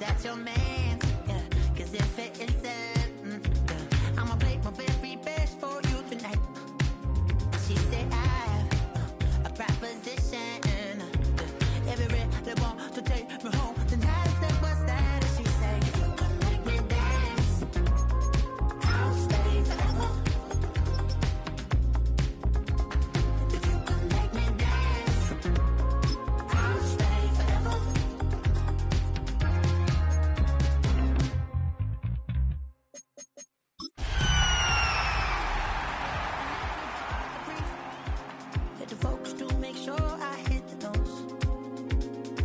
that's your man. Yeah, 'cause if it isn't, yeah, I'ma play my very best for you tonight. She said I have a proposition. Every red they want to take me home tonight. I said, what's that? And she said, if you can make me dance, I'll stay forever. If you can make me dance, I'll stay forever. Hit the focus to make sure I hit the notes.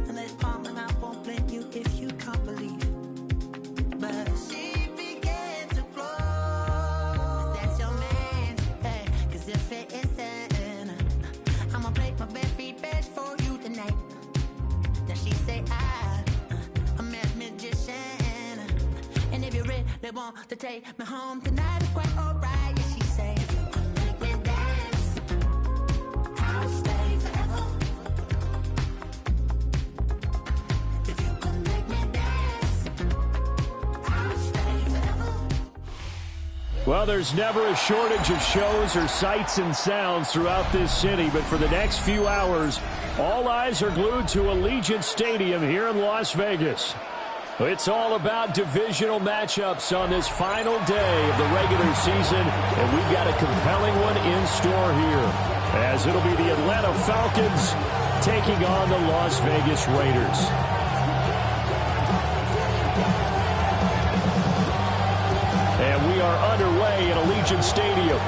And let's palm and I won't blame you if you can't believe. But she began to flow. That's your man, hey, 'cause if it isn't, I'ma play my very best for you tonight. Now she say I'm a magician. And if you're ready, they want to take me home tonight. It's quite alright. Yeah, she say, if you can make me dance, I'll stay forever. If you can make me dance, I'll stay forever. Well, there's never a shortage of shows or sights and sounds throughout this city, but for the next few hours, all eyes are glued to Allegiant Stadium here in Las Vegas. It's all about divisional matchups on this final day of the regular season, and we've got a compelling one in store here, as it'll be the Atlanta Falcons taking on the Las Vegas Raiders. And we are underway at Allegiant Stadium.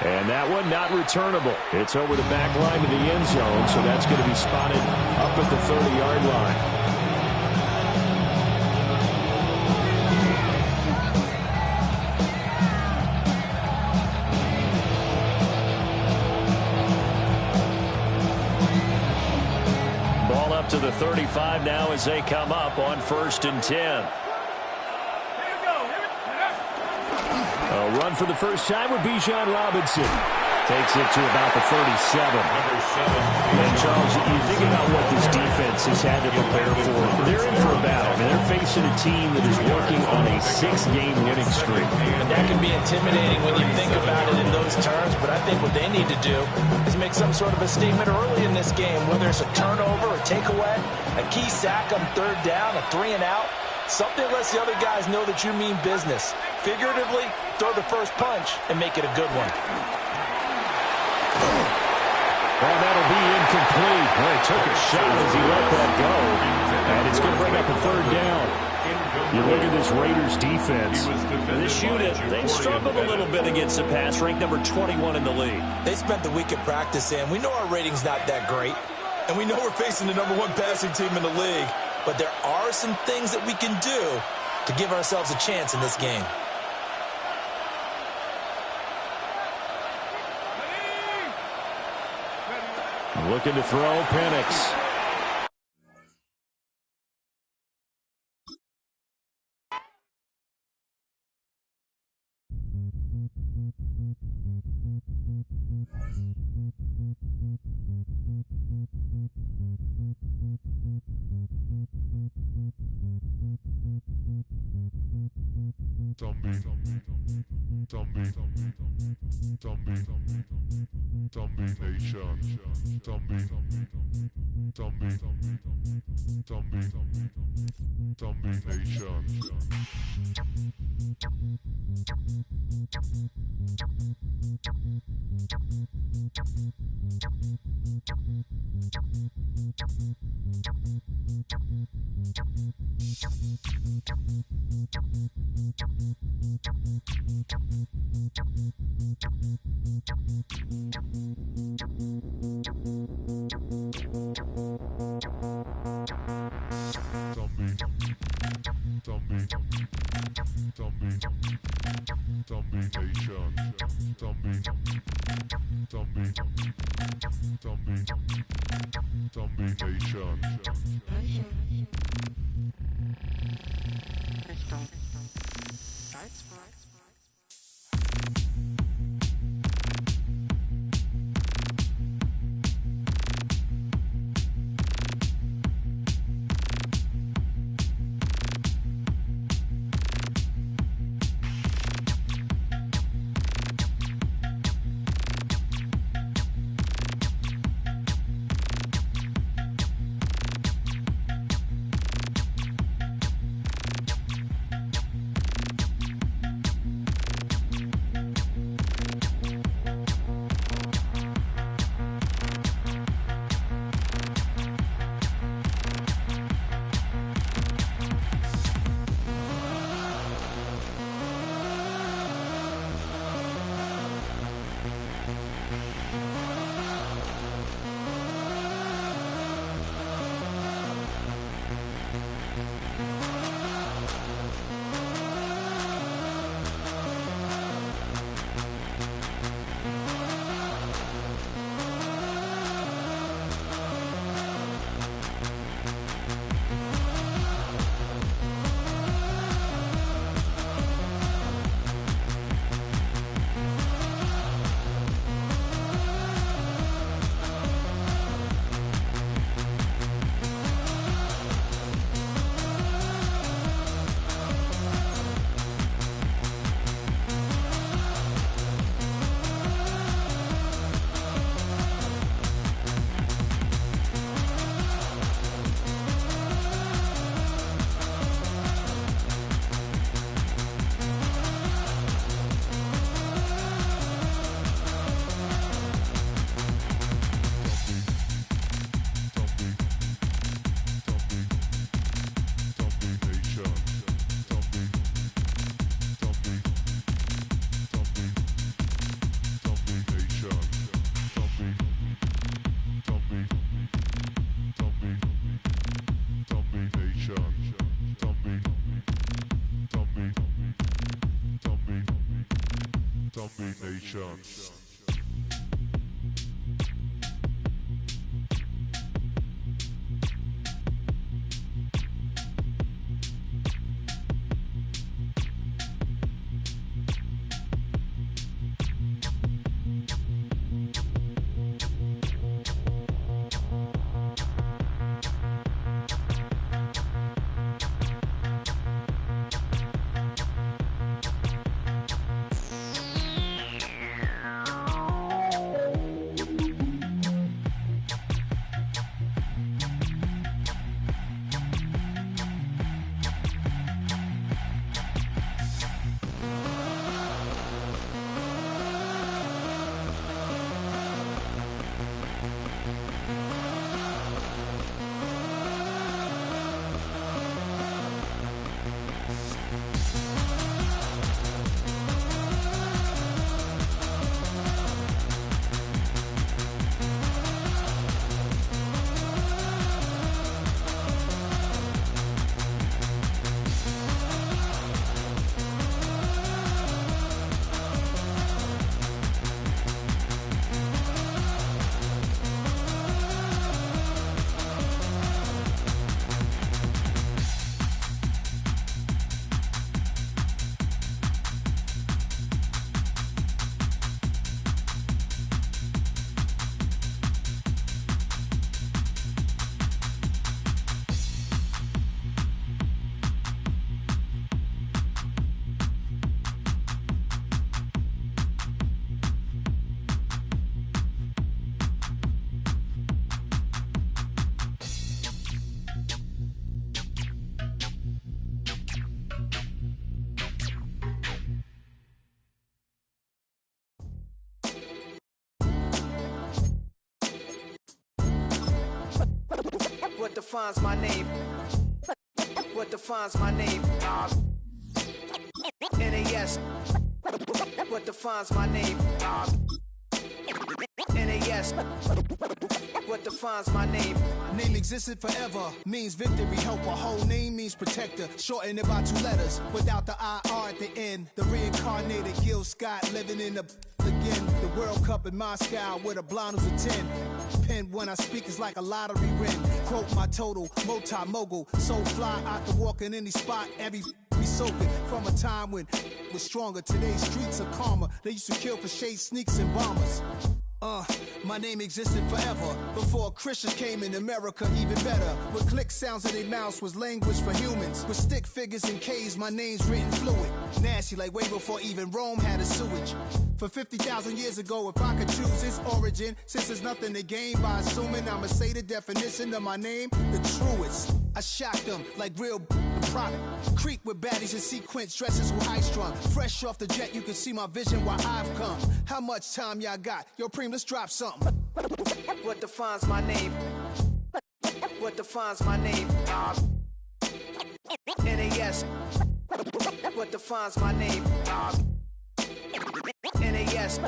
And that one not returnable. It's over the back line to the end zone, so that's going to be spotted up at the 30-yard line. Ball up to the 35 now as they come up on 1st and 10. A run for the first time with Bijan Robinson. Takes it to about the 37. And, Charles, you think about what this defense has had to prepare for. They're in for a battle. I mean, they're facing a team that is working on a 6-game winning streak. And that can be intimidating when you think about it in those terms, but I think what they need to do is make some sort of a statement early in this game, whether it's a turnover, a takeaway, a key sack on 3rd down, a 3-and-out. Something lets the other guys know that you mean business. Figuratively, throw the first punch and make it a good one. Well, that'll be incomplete. Well, he took a shot as he let that go. And it's going to bring up a 3rd down. You look at this Raiders defense. This unit, they've struggled a little bit against the pass, ranked number 21 in the league. They spent the week at practice, and we know our rating's not that great. And we know we're facing the number 1 passing team in the league. But there are some things that we can do to give ourselves a chance in this game. Looking to throw, Penix. SB Nation. What defines my name? What defines my name? NAS. What defines my name? NAS. What defines my name? Name existed forever, means victory, helper. Whole name means protector, shorten it by 2 letters, without the IR at the end. The reincarnated Gil Scott, living in the again. The World Cup in Moscow with a blind who's a 10. Pen when I speak is like a lottery win. Quote my total, multi-mogul, so fly I can walk in any spot, every be soaking. From a time when was stronger, today's streets are calmer. They used to kill for shade sneaks and bombers. My name existed forever. Before Christians came in America, even better. With click sounds in their mouths was language for humans. With stick figures and K's, my name's written fluid. Nasty like way before even Rome had a sewage. For 50,000 years ago, if I could choose its origin, since there's nothing to gain by assuming, I'ma say the definition of my name, the truest. I shocked them like real product. Creep with baddies in sequence, dresses with high strung. Fresh off the jet, you can see my vision where I've come. How much time y'all got? Yo, Preem, let's drop something. What defines my name? What defines my name? NAS. What defines my name? NAS.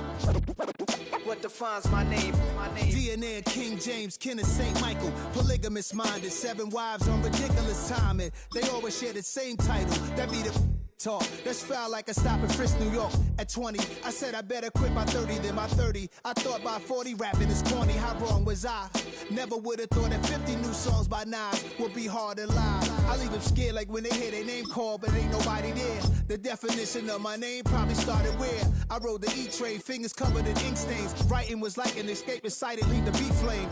What defines my name? DNA of King James, kin of St. Michael. Polygamous minded, 7 wives on ridiculous timing. They always share the same title. That be the talk. That's foul like a stop in Frisk, New York. At 20, I said I better quit by 30 than by 30. I thought by 40 rapping is corny. How wrong was I? Never would have thought that 50 new songs by Nas would be hard to lie. I leave them scared like when they hear their name called, but ain't nobody there. The definition of my name probably started where I rode the E-train, fingers covered in ink stains. Writing was like an escape inside it, leave the beat flame.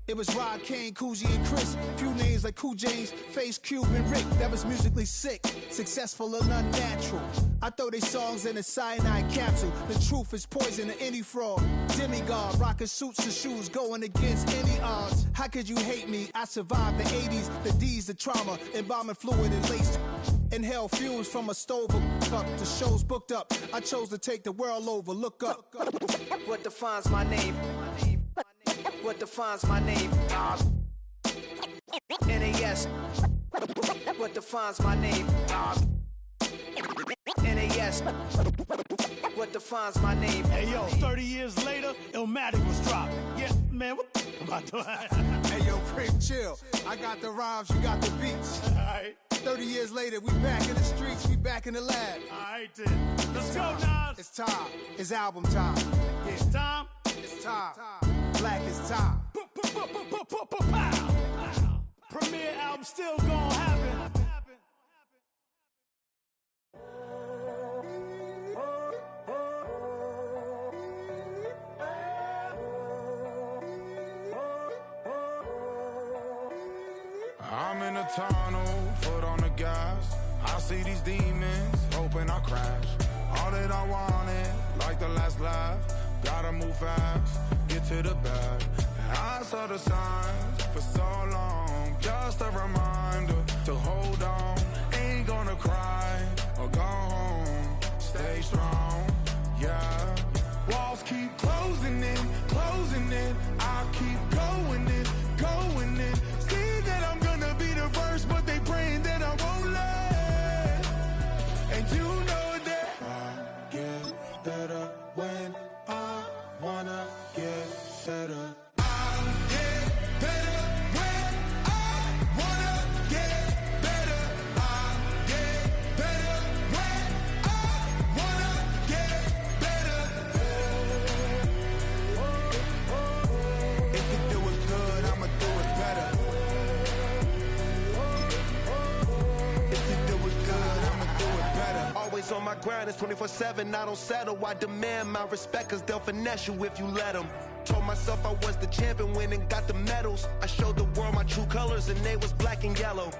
It was Rod, Kane, Coogee, and Chris. Few names like Cool James, Face, Cube, and Rick. That was musically sick, successful and unnatural. I throw these songs in a cyanide capsule. The truth is poison to any fraud. Demigod, rocking suits and shoes, going against any odds. How could you hate me? I survived the 80s, the D's, the trauma, embalming fluid and laced. Inhale fumes from a stove up to shows booked up. I chose to take the world over. Look up. What defines my name? What defines my name? NAS. What defines my name? NAS. What defines my name? Hey yo, 30 years later, Illmatic was dropped. Yeah, man, what am I doing? Hey yo, Preem, chill. I got the rhymes, you got the beats. All right. 30 years later, we back in the streets, we back in the lab. All right, then. Let's go, Nas. It's time. It's album time. Yeah. It's time. It's time. Black is time. Premiere album still gonna happen. I'm in a tunnel, foot on the gas. I see these demons, hoping I crash. All that I wanted, like the last laugh. Gotta move fast, get to the bag. And I saw the signs for so long. Just a reminder to hold on. Ain't gonna cry or go home. Stay strong, yeah. Walls keep closing in, closing in. I keep going in, going in. See that I'm gonna be the first, but they praying that I won't let. And you know that I get better when I wanna get better. On my grind, it's 24/7, I don't settle. I demand my respect, cause they'll finesse you if you let them. Told myself I was the champion, went and got the medals. I showed the world my true colors and they was black and yellow.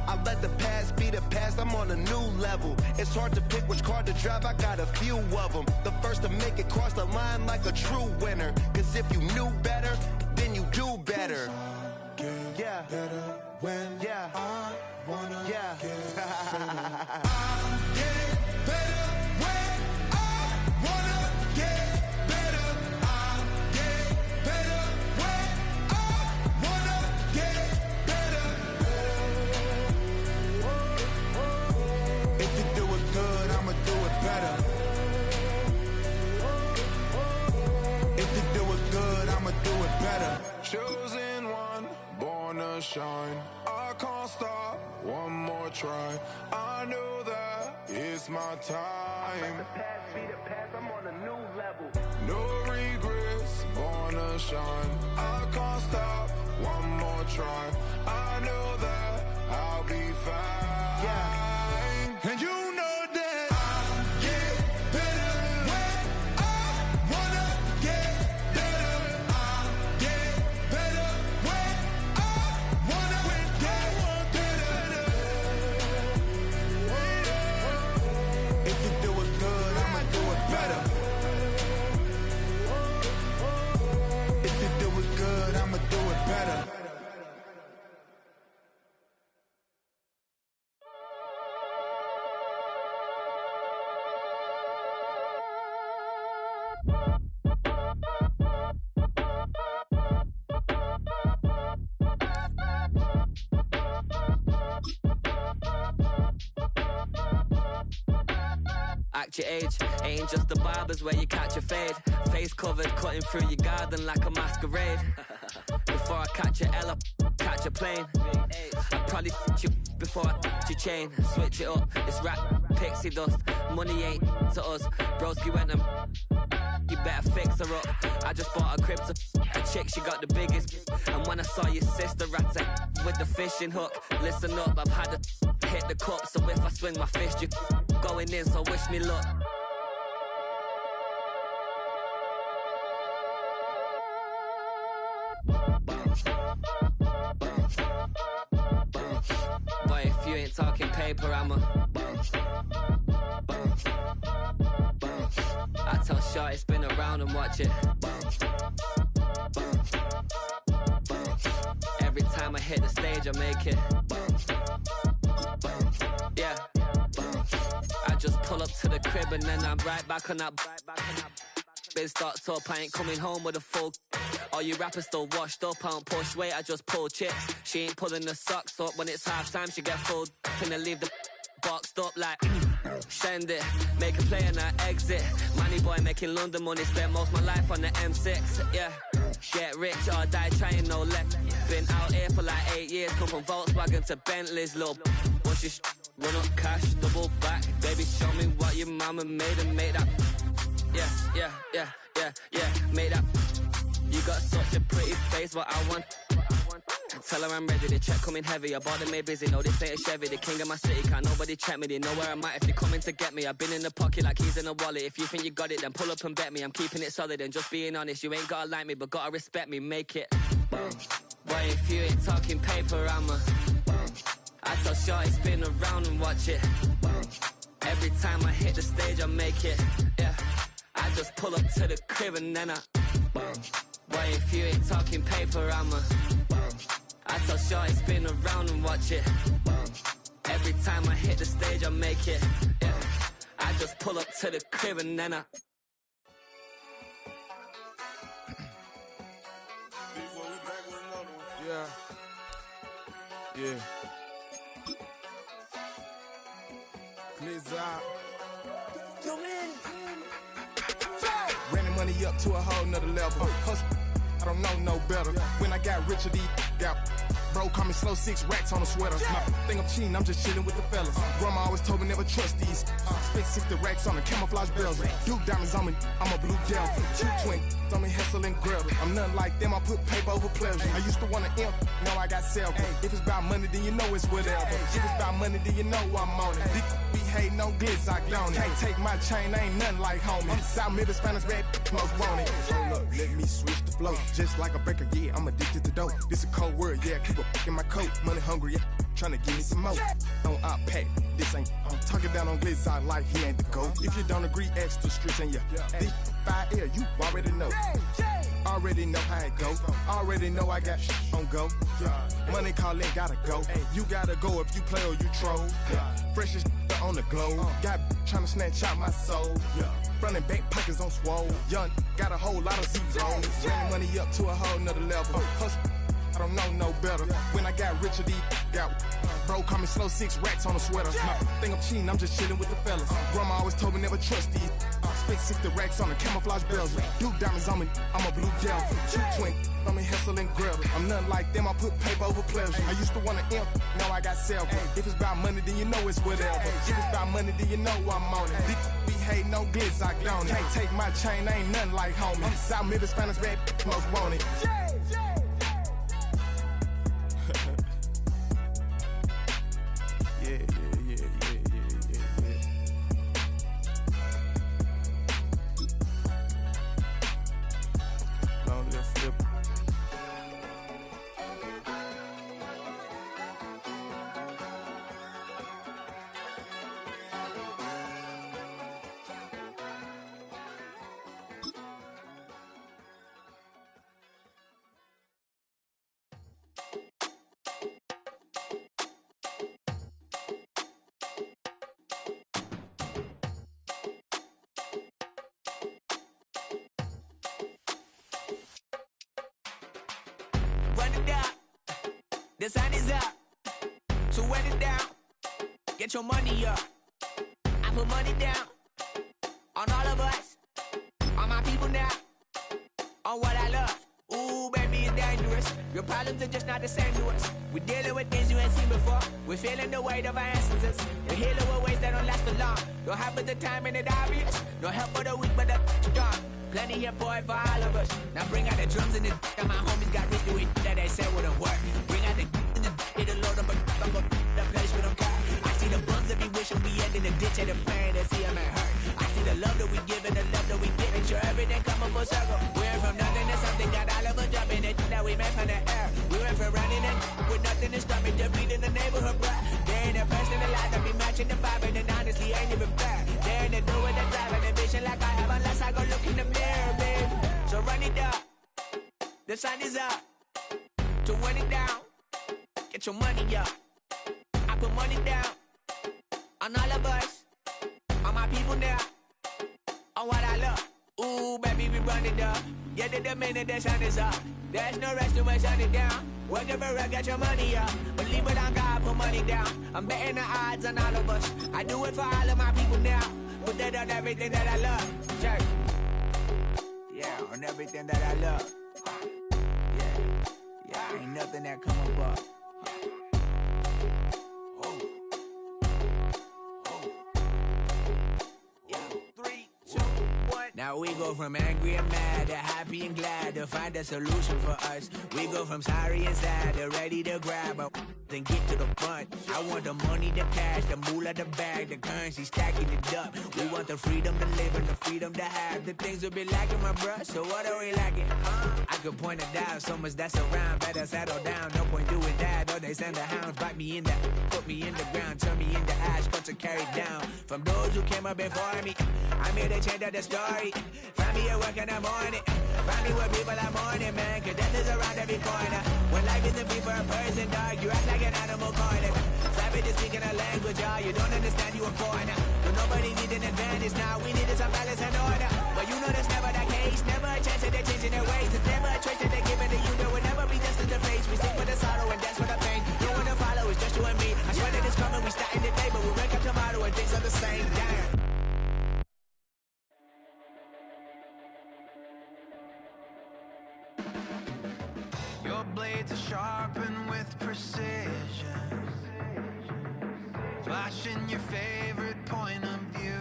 I let the past be the past, I'm on a new level. It's hard to pick which car to drive, I got a few of them. The first to make it cross the line like a true winner. Cause if you knew better, then you do better. Yeah, better when I wanna get better. Chosen one, born to shine. I can't stop, one more try. I know that it's my time. The past be the past, I'm on a new level. No regrets, born to shine. I can't stop, one more try. I know that I'll be fine. Yeah. And you know Act your age, ain't just the barbers where you catch a fade. Face covered, cutting through your garden like a masquerade. Before I catch a L, I catch a plane. I'd probably you before I your chain. Switch it up, it's rap, pixie dust. Money ain't to us. Broski went and you better fix her up. I just bought a crib to a chick, she got the biggest. And when I saw your sister rat with the fishing hook, listen up, I've had to hit the cup. So if I swing my fist, you going in, so wish me luck. Boy, if you ain't talking paper, I'm a I tell Shorty spin around and watch it. Every time I hit the stage, I make it. Yeah. I just pull up to the crib and then I'm right back on that. Biz starts up, I ain't coming home with a full. All you rappers still washed up, I don't push weight, I just pull chips. She ain't pulling the socks up, when it's half time she get full. Finna leave the boxed up like send it, make a play and I exit. Money boy making London money, spent most of my life on the M6. Yeah, get rich or die trying, no let. Been out here for like 8 years, come from Volkswagen to Bentleys, little. Once flashy run up cash, double back. Baby, show me what your mama made and make that. Yeah, make that. You got such a pretty face, what I want. Tell her I'm ready, the check coming heavy. I bought them made busy, no this ain't a Chevy. The king of my city, can't nobody check me. They know where I'm at if they coming to get me. I've been in the pocket like he's in a wallet. If you think you got it, then pull up and bet me. I'm keeping it solid and just being honest. You ain't gotta like me, but gotta respect me, make it. Boy, if you ain't talking paper, I tell shorty spin around and watch it. Every time I hit the stage, I make it. Yeah, I just pull up to the crib and then boy, if you ain't talking paper, I tell shorty spin around and watch it. Every time I hit the stage, I make it. Yeah, I just pull up to the crib and then Yeah. Blizzard. Running money up to a whole nother level. Hustle, I don't know no better. When I got richer, these got bro, call me slow 6 racks on a sweater. Think I'm cheating, I'm just chilling with the fellas. Grandma always told me never trust these. Spent 60 racks on the camouflage bells. Duke diamonds on me, I'm a blue gel. 220 on me, Hessel and Grub. I'm nothing like them, I put paper over pleasure. I used to want to imp, now I got self. If it's about money, then you know it's whatever. If it's about money, then you know I'm on it. Be hating no glitz, I don't it. Can't take my chain, ain't nothing like homie. South Middle Spanish bad, most want it. Hold up, let me switch the flow. Just like a breaker, yeah, I'm addicted to dope. This a cold word, yeah, keep a in my coat. Money hungry, yeah, tryna give me some more. On I pack, this ain't. I'm talking down on glitz, I like he ain't the GOAT. If you don't agree, ask the streets and yeah. This fire air, you already know. Already know how it go. Already know I got shit on go. Money calling, gotta go. You gotta go if you play or you troll. Freshest on the globe. Got tryna snatch out my soul. Front and back pockets on swole. Young, got a whole lot of zeros. Running money up to a whole nother level. Hustle, I don't know no better. When I got richer, these got bro, call me slow 6 racks on a sweater. Think I'm cheating, I'm just chilling with the fellas. Grandma always told me never trust these. Spent 60 racks on the camouflage bells. Duke diamonds on me, I'm a blue gel. 220 on me, Hessel and Grub. I'm nothing like them, I put paper over pleasure. I used to want to imp, now I got self. If it's about money, then you know it's whatever. If it's about money, then you know I'm on it. Be hating no glitz, I don't it. Can't take my chain, ain't nothing like homie. South Middle Spanish bad, most want it. The sun is up, so wet it down. Get your money up. I put money down on all of us, on my people now, on what I love. Ooh, baby, it's dangerous. Your problems are just not the same to us. We're dealing with things you ain't seen before. We're feeling the weight of our ancestors. You're healing with ways that don't last for long. Don't happen the time and it obvious. No help for the weak, but the strong. Plenty here for it for all of us. Now bring out the drums and the and my homies got rich doing that they said wouldn't work. Bring out the and the hit a load up a the place with them car. I see the bums that be wishing we end in the ditch and the pain that see them ain't hurt. I see the love that we give and the love that we give. Make sure everything come up full circle. We're from nothing to something, got all of us jumping it that we made from the air. We went from running and with nothing to stop me, just beat in the neighborhood, bruh. They ain't the person alive that be matching the vibe and honestly ain't even fair. They ain't the do with the drive and the vision like I have unless I go look in the mirror, babe. So run it up, the sun is up, to run it down, get your money up. I put money down on all of us, on my people now, on what I love. Ooh, baby, we run it up. Yeah, the minute the sun is up, there's no rest to shut it down. Working for real, get your money up. Believe it on God, put money down. I'm betting the odds on all of us. I do it for all of my people now. Put that on everything that I love. Check. Yeah, on everything that I love. Yeah, ain't nothing that come above. Oh, Now we go from angry and mad to happy and glad to find a solution for us. We go from sorry and sad to ready to grab a then get to the front. I want the money, the cash, the moolah, the bag, the currency, stacking it up. We want the freedom to live and the freedom to have. The things will be lacking, my bruh, so what are we lacking? I could point it out, so much that's around. Better settle down, no point doing that. Or they send the hounds, bite me in the, put me in the ground, turn me into ash, cut to carry down. From those who came up before me, I'm here to change up the story. Find me at work in the morning, find me where people are mourning, man, cause death is around every corner. When life isn't free for a person, dog, you act like an animal corner. Savages speaking a language, y'all, you don't understand, you a foreigner. But nobody needs an advantage now, we needed some balance and order. But you know that's never the case, never a chance that they're changing their ways. It's never a choice that they're giving to you, there will never be just in the face. We sing for the sorrow and dance for the pain. No one to follow, it's just you and me. I swear that it's coming, we starting today, but we wake up tomorrow and things are the same. Damn. Your blades are sharpened with precision, flashing your favorite point of view.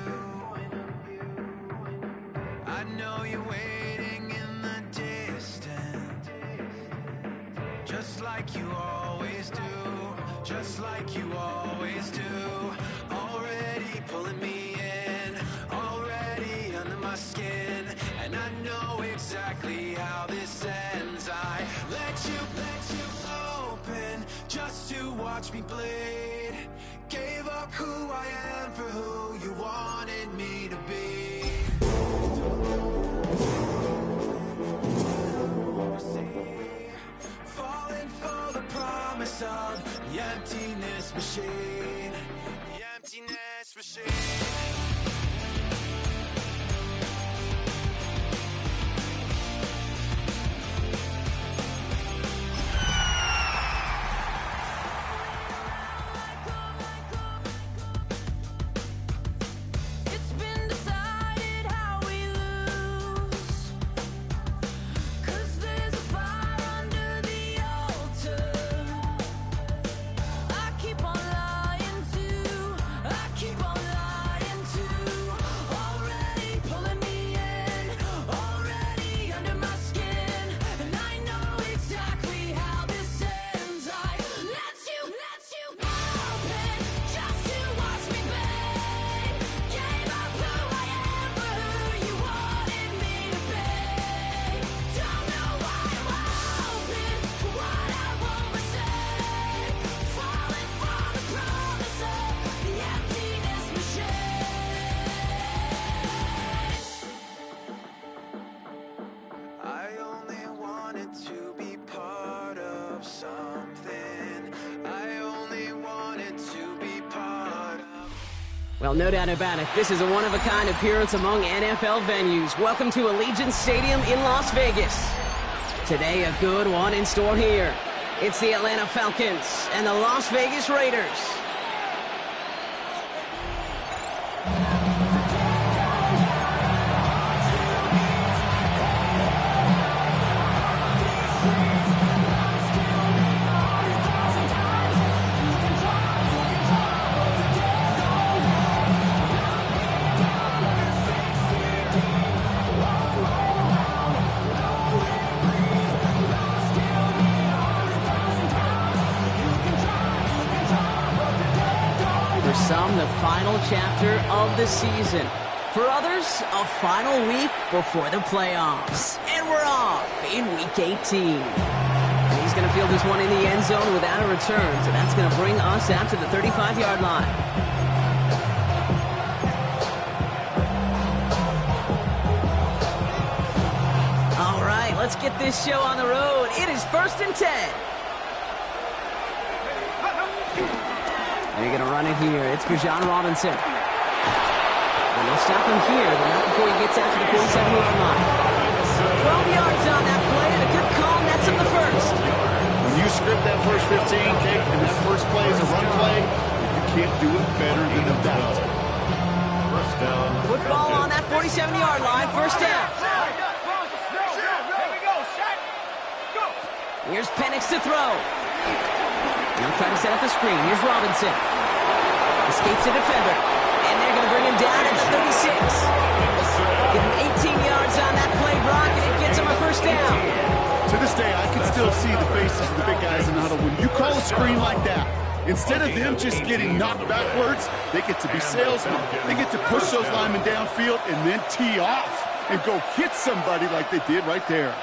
I know you're waiting in the distance, just like you always do, just like you always do. Already pulling me in, already under my skin, and I know exactly how this ends. I let you open just to watch me bleed. Gave up who I am for who you wanted me to be. Falling for the promise of the emptiness machine. The emptiness machine. Well, no doubt about it, this is a one-of-a-kind appearance among NFL venues. Welcome to Allegiant Stadium in Las Vegas. Today, a good one in store here. It's the Atlanta Falcons and the Las Vegas Raiders. Some, the final chapter of the season. For others, a final week before the playoffs. And we're off in Week 18. And he's going to field this one in the end zone without a return. So that's going to bring us out to the 35-yard line. All right, let's get this show on the road. It is 1st and 10. They're going to run it here. It's Bijan Robinson. And they'll stop him here, but not before he gets out to the 47-yard line. 12 yards on that play, and a good call, and that's in the first. When you script that first 15, Kick, and that first play is a run play, you can't do it better than that. First down. Football on that 47-yard line, first down. Here's Penix to throw. They'll try to set up the screen. Here's Robinson. Escapes the defender. And they're going to bring him down at the 36. Give him 18 yards on that play, Brock, and it gets him a first down. To this day, I can still see the faces of the big guys in the huddle. When you call a screen like that, instead of them just getting knocked backwards, they get to be salesmen. They get to push those linemen downfield and then tee off and go hit somebody like they did right there.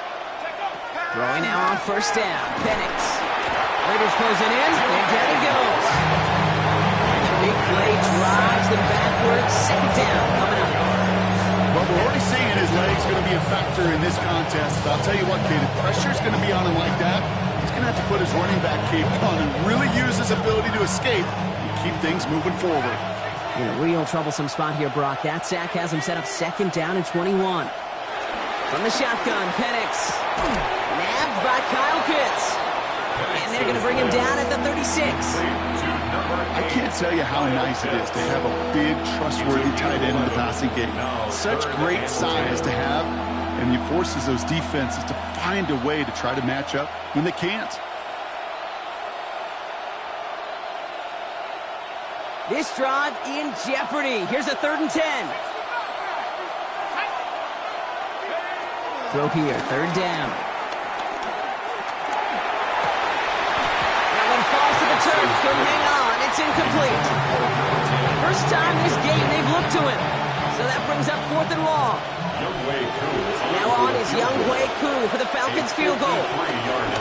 Throwing now on first down. Penix. Raiders closing in, and down he goes. And the big play drives them backwards. Second down coming up. What we're already seeing his legs going to be a factor in this contest. But I'll tell you what, kid, if pressure's going to be on him like that, he's going to have to put his running back cape on and really use his ability to escape and keep things moving forward. In a real troublesome spot here, Brock. That sack has him set up second down and 21. From the shotgun, Penix. Nabbed by Kyle Pitts. And they're going to bring him down at the 36. I can't tell you how nice it is to have a big, trustworthy tight end in the passing game. Such great size to have, and it forces those defenses to find a way to try to match up when they can't. This drive in jeopardy. Here's a 3rd and 10. Throw here, 3rd down. That one falls to the turf. Couldn't hang on. It's incomplete. First time this game they've looked to him. So that brings up 4th and long. Now on is Younghoe Koo for the Falcons field goal.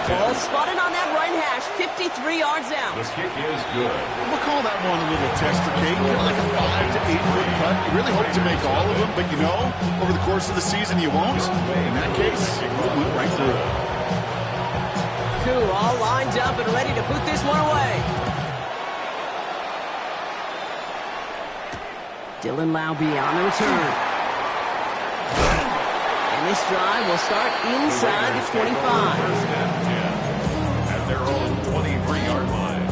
Ball spotted on that right hash, 53 yards out. The kick is good. We'll call that one a little tester, Kate. Kind of like a 5 to 8 foot cut. You really hope to make all of them, but you know, over the course of the season you won't. In that case, it went right through. Koo all lined up and ready to put this one away. Dylan Laube on the return. And this drive will start inside the 25. At their own 23-yard line.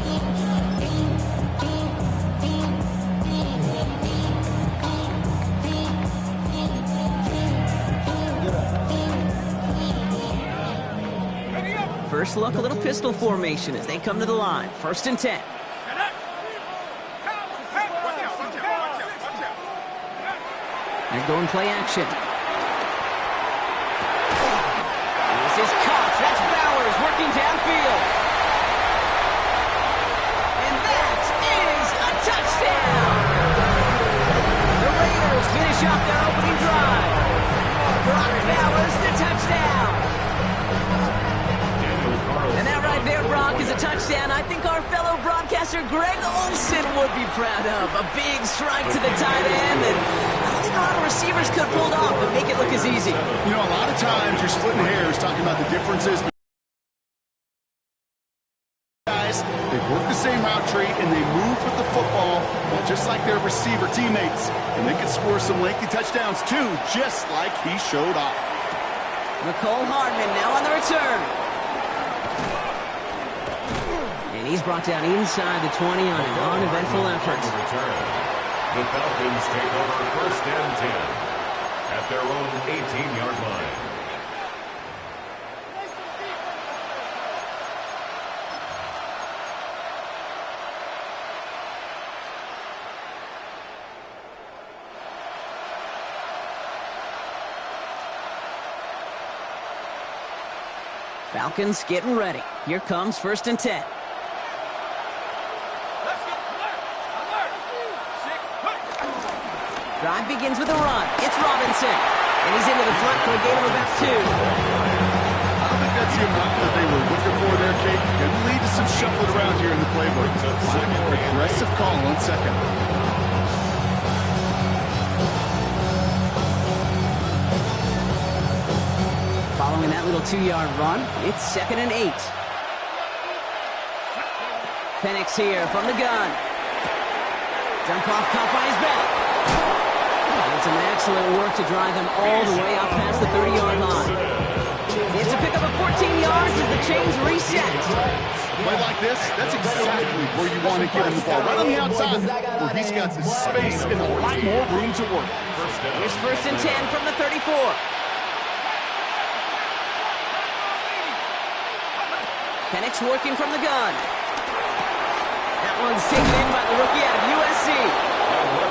First look, a little pistol formation as they come to the line. 1st and 10. They're going play action. This is Cox. That's Bowers working downfield. And that is a touchdown. The Raiders finish off their opening drive. Brock Bowers, the touchdown. And that right there, Brock, is a touchdown I think our fellow broadcaster Greg Olsen would be proud of. A big strike to the tight end, and I don't think a lot of receivers could pull it off and make it look as easy. You know, a lot of times you're splitting hairs talking about the differences. Guys, they work the same route tree, and they move with the football, just like their receiver teammates. And they can score some lengthy touchdowns, too, just like he showed off. Mecole Hardman now on the return. And he's brought down inside the 20 on an uneventful effort. The Falcons take over 1st and 10 at their own 18-yard line. Falcons getting ready. Here comes 1st and 10. Drive begins with a run. It's Robinson. And he's into the front for a gain of about 2. I don't think that's the amount that they were looking for there, Kate. Going to lead to some shuffling around here in the playbook. A more aggressive call on 2nd. Following that little 2-yard run, it's 2nd and 8. Penix here from the gun. Jump off, caught by his back. And some excellent work to drive them all the way out past the 30-yard line. It's a pickup of 14 yards as the chains reset. Play like this, that's exactly where you want to get him the ball. Right on the outside, where he's got the space and a lot more room to work. Here's 1st and 10 from the 34. Penix working from the gun. That one's taken in by the rookie out of USC.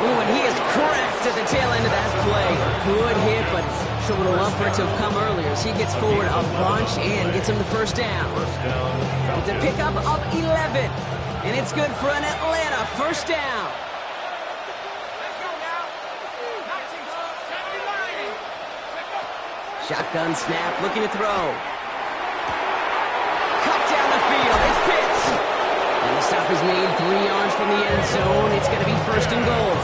Ooh, and he is cracked at the tail end of that play. Good hit, but sure would have loved for it to have come earlier as he gets forward a bunch and gets him the first down. It's a pickup of 11, and it's good for an Atlanta first down. Shotgun snap, looking to throw. Cut down the field, it's Pitts. And the stop is made 3 yards from the end zone. It's going to be first and goal.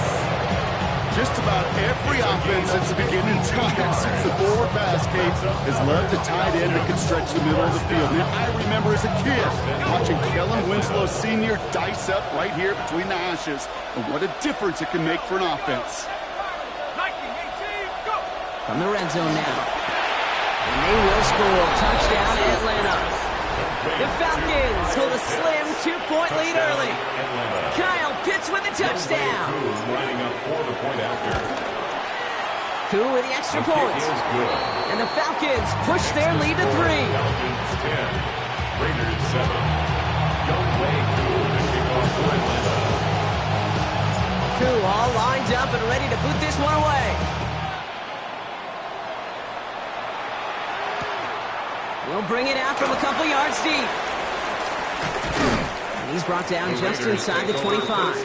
Just about every offense since the beginning of time, since the forward pass, Kate, has loved a tight end that can stretch the middle of the field. Now, I remember as a kid watching Kellen Winslow Sr. dice up right here between the hashes, and what a difference it can make for an offense. From the red zone now. And they will score. Touchdown, Atlanta. The Falcons hold a slim 2-point lead early. Kyle Pitts with the touchdown. Koo with the extra point. And the Falcons push their lead to 3. Raiders 7. Younghoe Koo, the kickoff for Atlanta. Koo all lined up and ready to boot this one away. We'll bring it out from a couple yards deep. And he's brought down just inside the 25.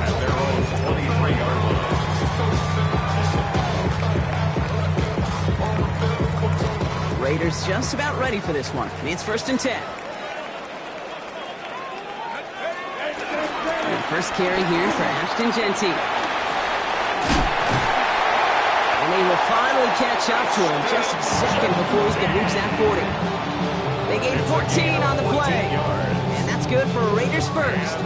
At their own 23-yard line. Raiders just about ready for this one. And it's first and 10. And first carry here for Ashton Jeanty. And they will finally catch up to him just a second before he can reach that 40. They gain 14 on the play. And that's good for Raiders first.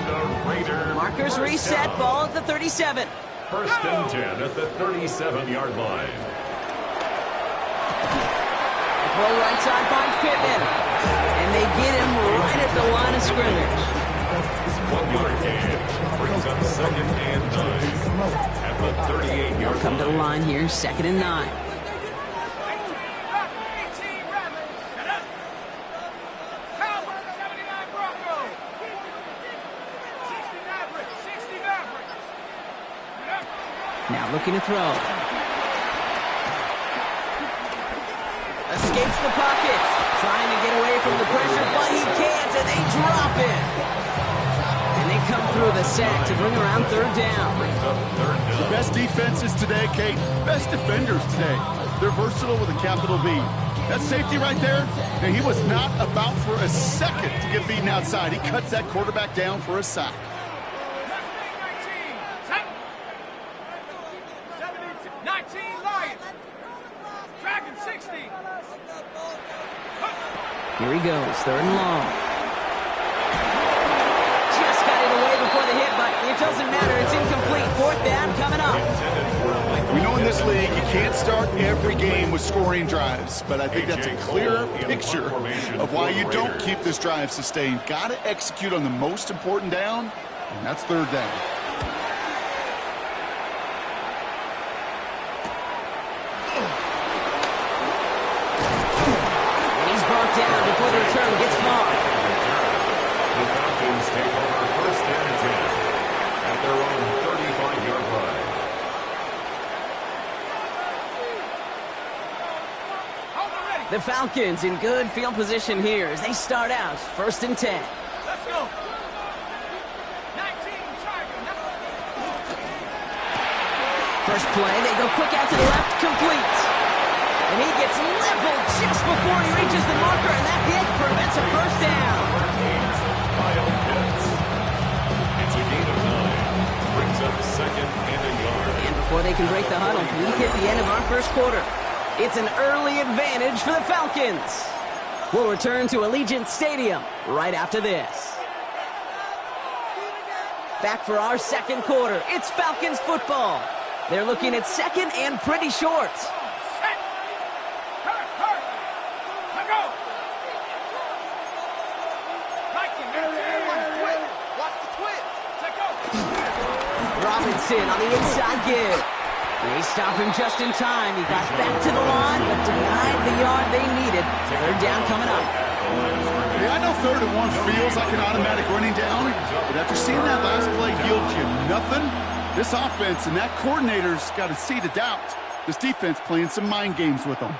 Markers reset, ball at the 37. First and 10 at the 37-yard line. Throw right side finds Pittman. And they get him right at the line of scrimmage. 1-yard gain brings up second and 9. At the 38-yard line. They'll come to the line here, second and 9. Now looking to throw. Escapes the pocket. Trying to get away from the pressure, but he can't, and they drop it. And they come through the sack to bring around third down. The best defenses today, Kate, best defenders today. They're versatile with a capital V. That safety right there, and he was not about for a second to get beaten outside. He cuts that quarterback down for a sack. Here he goes, third and long. Just got it away before the hit, but it doesn't matter. It's incomplete. Fourth down coming up. We know in this league you can't start every game with scoring drives, but I think that's a clear picture of why you don't keep this drive sustained. Got to execute on the most important down, and that's third down. Down before the return gets far. The Falcons take over first and 10 at their own 35-yard line. The Falcons in good field position here as they start out first and 10. Let's go. 19 First play, they go quick out to the left, complete. And he gets leveled just before he reaches the marker, and that hit prevents a first down. Kyle Pitts. It's a gain of 9. Brings up second and a yard. And before they can break the huddle, we hit the end of our first quarter. It's an early advantage for the Falcons. We'll return to Allegiant Stadium right after this. Back for our second quarter. It's Falcons football. They're looking at second and pretty short. Robinson on the inside give. They stop him just in time. He got back to the line, but denied the yard they needed. Third down coming up. Yeah, I know third and 1 feels like an automatic running down, but after seeing that last play yield you nothing, This offense and that coordinator's got a seed of doubt. This defense playing some mind games with them.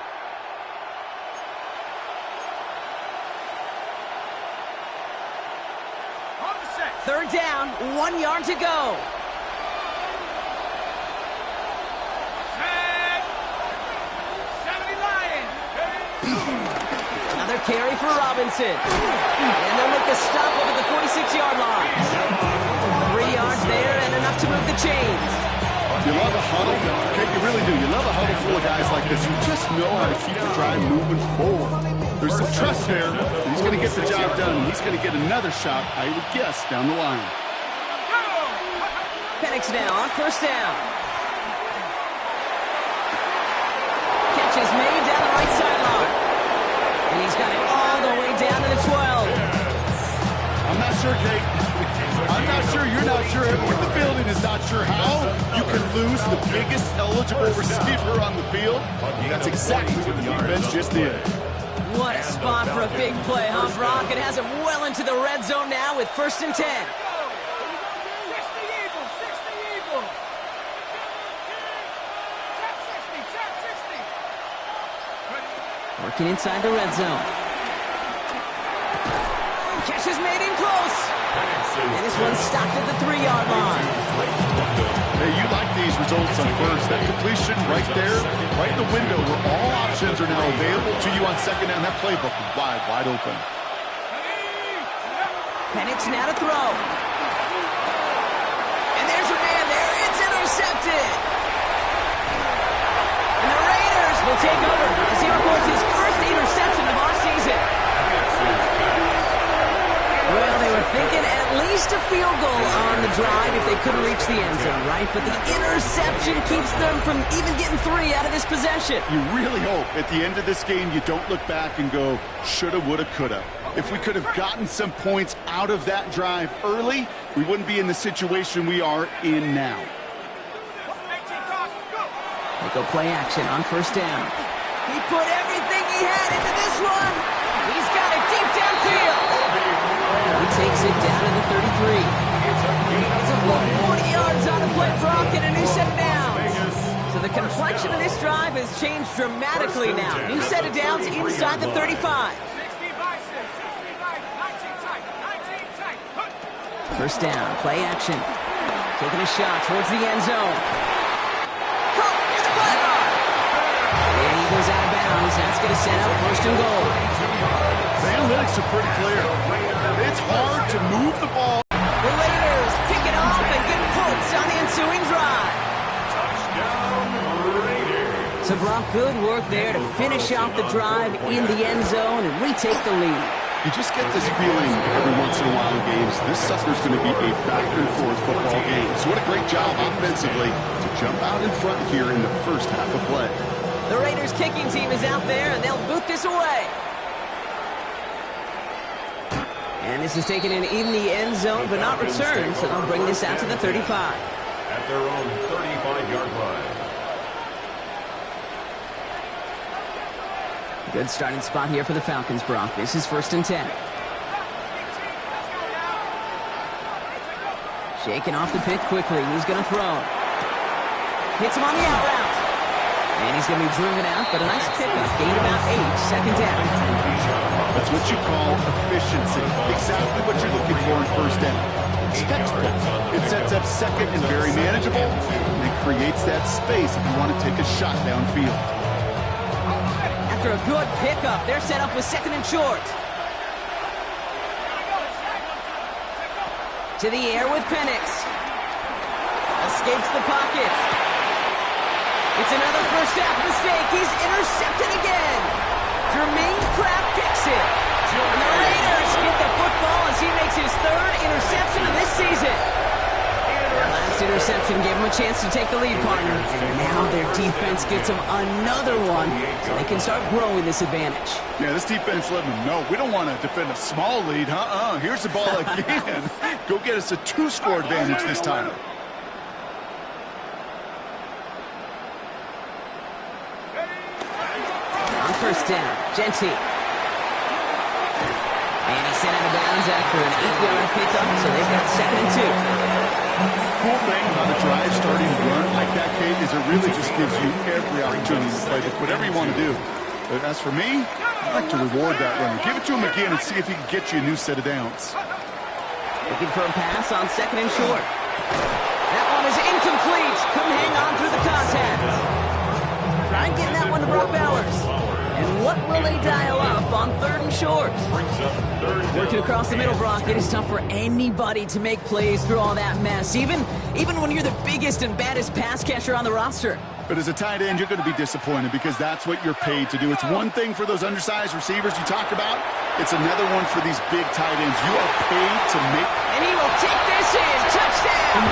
Third down, 1 yard to go. Another carry for Robinson. And they'll make the stop over the 46-yard line. 3 yards there and enough to move the chains. You love a huddle. Okay, you really do. You love a huddle full of guys like this who just know how to keep the drive moving forward. There's some trust there. He's going to get the job done, and he's going to get another shot, I would guess, down the line. Penix now on first down. Catch is made down the right sideline. And he's got it all the way down to the 12. I'm not sure, Kate. I'm not sure, you're not sure, everyone in the building is not sure how you can lose the biggest eligible receiver on the field. That's exactly what the defense just did. What a spot for a big play, huh, Brock? It has him well into the red zone now with 1st and 10. Working inside the red zone. Catch is made in close. And this one's stopped at the 3-yard line. Hey, you like these results on first. That completion right there, right in the window where all options are now available to you on second down. That playbook is wide open. Penix now to throw. And there's a man there. It's intercepted. And the Raiders will take over as he records his first interception of our season. Well, they were thinking at least a field goal on the drive if they couldn't reach the end zone, right? But the interception keeps them from even getting 3 out of this possession. You really hope at the end of this game you don't look back and go, shoulda, woulda, coulda. If we could have gotten some points out of that drive early, we wouldn't be in the situation we are in now. They go play action on first down. He put everything he had into this one. He's got it deep downfield. He takes it down to the 33. It's a full 40 yards on the play, Brock, and a new set of downs. So the complexion of this drive has changed dramatically now. New set of downs inside the 35. First down, play action. Taking a shot towards the end zone. Caught near the pylon. And he goes out of bounds. That's going to set up 1st and goal. The analytics are pretty clear. It's hard to move the ball. The Raiders pick it off and get points on the ensuing drive. So Brock, good work there to finish off the drive in the end zone and retake the lead. You just get this feeling every once in a while in games, this sucker's going to be a back-and-forth football game. So what a great job offensively to jump out in front here in the first half of play. The Raiders kicking team is out there, and they'll boot this away. And this is taken in the end zone, but not returned, so they'll bring this out to the 35. At their own 35-yard line. Good starting spot here for the Falcons, Brock. This is 1st and 10. Shaking off the pick quickly. He's going to throw. Hits him on the out route. And he's going to be driven out, but a nice pickup. Gain about 8. 2nd down. That's what you call efficiency. Exactly what you're looking for in first down. Textbook. It sets up second and very manageable, and it creates that space if you want to take a shot downfield. After a good pickup, they're set up with 2nd and short. To the air with Penix. Escapes the pocket. It's another first half mistake. He's intercepted again. Jermaine Pratt picks it. And the Raiders get the football as he makes his 3rd interception of this season. Their last interception gave him a chance to take the lead, partner. And now their defense gets them another one so they can start growing this advantage. Yeah, this defense let them know we don't want to defend a small lead. Here's the ball again. Go get us a 2-score advantage this time. On first down, Genty. And he's sent out of bounds after an 8-yard pickup, so they've got 2nd and 2. cool thing about a drive starting to run like that, Kate, is it really just gives you every opportunity to play with whatever you want to do. But as for me, I like to reward that runner. Give it to him again and see if he can get you a new set of downs. Looking for a pass on 2nd and short. That one is incomplete. Couldn't hang on through the contact. Try getting that one to Brock Bowers. And what will they dial up on 3rd and short? Working across the middle, Brock, it is tough for anybody to make plays through all that mess, even when you're the biggest and baddest pass catcher on the roster. But as a tight end, you're going to be disappointed because that's what you're paid to do. It's one thing for those undersized receivers you talk about. It's another one for these big tight ends. You are paid to make... And he will take this in. Touchdown!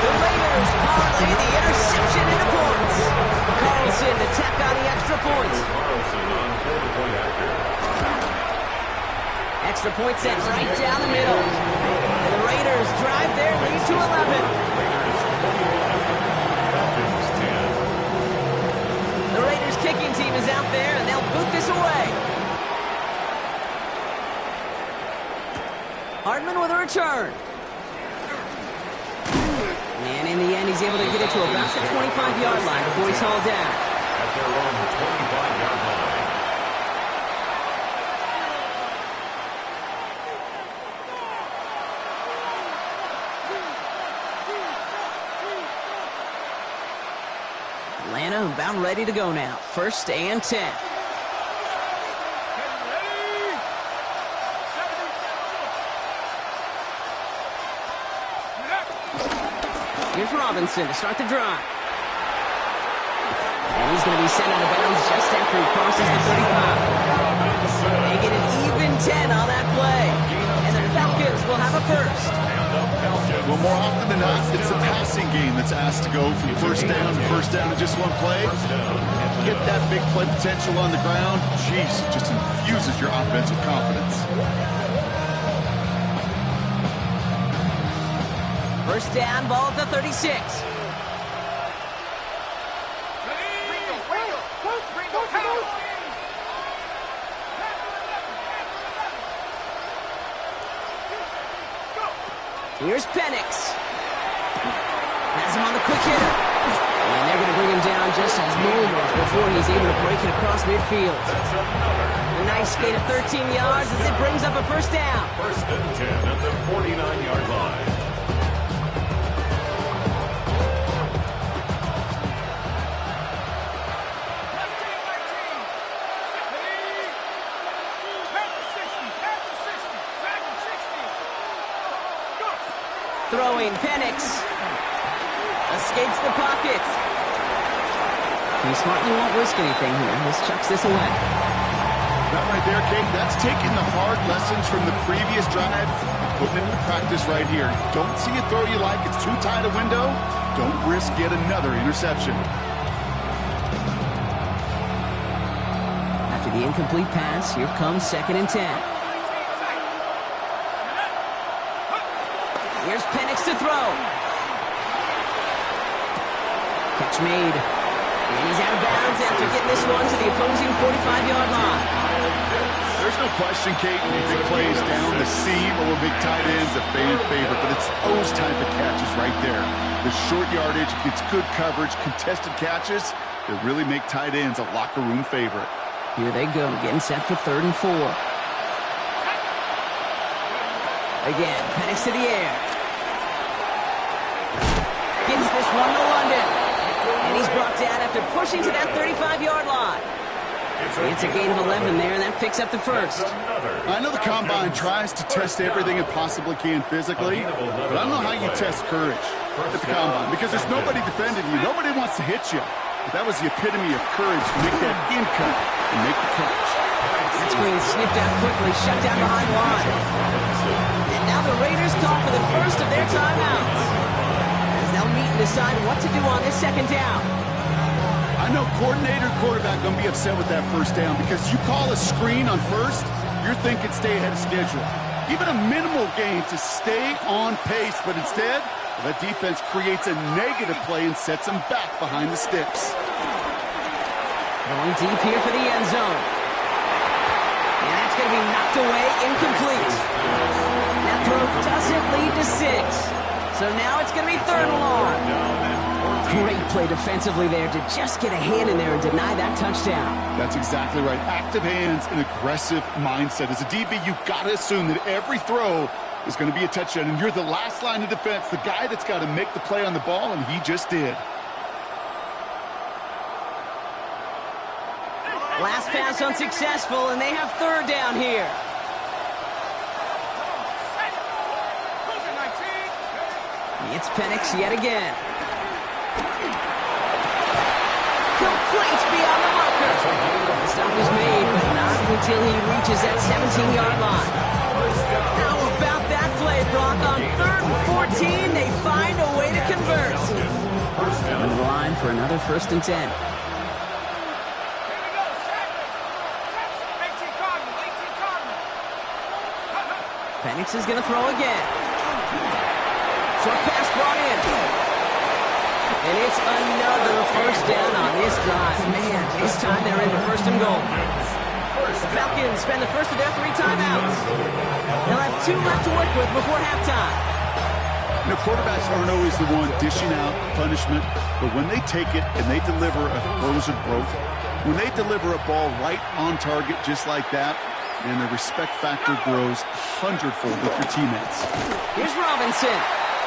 The Raiders parlay the interception into points. Carlson to tack on the extra point. Extra point set right down the middle. And the Raiders drive their lead to 11. The Raiders kicking team is out there, and they'll boot this away. Hardman with a return. And in the end, he's able to get it to about the 25-yard line before he's hauled down. At their own 25-yard line. Atlanta about ready to go now. 1st and 10. Here's Robinson to start the drive. And he's going to be sent out of bounds just after he crosses the 35. They get an even 10 on that play. And the Falcons will have a first. Well, more often than not, it's a passing game that's asked to go from first down to just one play. Get that big play potential on the ground. Jeez, it just infuses your offense with confidence. First down, ball at the 36. Here's Penix. Has him on the quick hitter. And they're going to bring him down just a moment before he's able to break it across midfield. A nice gain of 13 yards as it brings up a first down. 1st and 10 at the 49-yard line. Throwing, Penix. Escapes the pocket. He smartly won't risk anything here. Just chucks this away. That right there, Kate, that's taking the hard lessons from the previous drive and putting it into practice right here. Don't see a throw you like. It's too tight a window. Don't risk yet another interception. After the incomplete pass, here comes 2nd and 10. Here's Penix to throw. Catch made. And he's out of bounds after getting this one to the opposing 45-yard line. There's no question, Kate, big plays down the seam or big tight ends, a fan favorite, but it's those type of catches right there. The short yardage, gets good coverage, contested catches that really make tight ends a locker room favorite. Here they go, getting set for 3rd and 4. Again, Penix to the air. Gets this one to London. And he's brought down after pushing to that 35-yard line. It's a gain of 11 there, and that picks up the first. I know the Combine tries to test everything it possibly can physically, but I don't know how you test courage at the Combine, because there's nobody defending you. Nobody wants to hit you. But that was the epitome of courage to make that in cut and make the catch. That screen sniffed out quickly, shut down behind line. And now the Raiders call for the first of their timeouts, as they'll meet and decide what to do on this 2nd down. I know coordinator and quarterback going to be upset with that first down, because you call a screen on first, you're thinking stay ahead of schedule. Even a minimal gain to stay on pace, but instead, that defense creates a negative play and sets them back behind the sticks. Going deep here for the end zone. And that's going to be knocked away, incomplete. That throw doesn't lead to 6. So now it's going to be 3rd and long. Great play defensively there to just get a hand in there and deny that touchdown. That's exactly right. Active hands and aggressive mindset. As a DB, you've got to assume that every throw is going to be a touchdown, and you're the last line of defense, the guy that's got to make the play on the ball, and he just did. Last pass unsuccessful, and they have 3rd down here. It's Penix yet again. Complete beyond the marker. The stop is made, but not until he reaches that 17-yard line. How about that play, Brock? On 3rd and 14, they find a way to convert. Coming to the line for another 1st and 10. Penix is going to throw again. Short pass brought in. And it's another 1st down on this drive. Man, this time they're into 1st and goal. The Falcons spend the first of their 3 timeouts. They'll have 2 left to work with before halftime. You know, quarterbacks aren't always the one dishing out punishment, but when they take it and they deliver a frozen broke, when they deliver a ball right on target just like that, and the respect factor grows 100-fold with your teammates. Here's Robinson.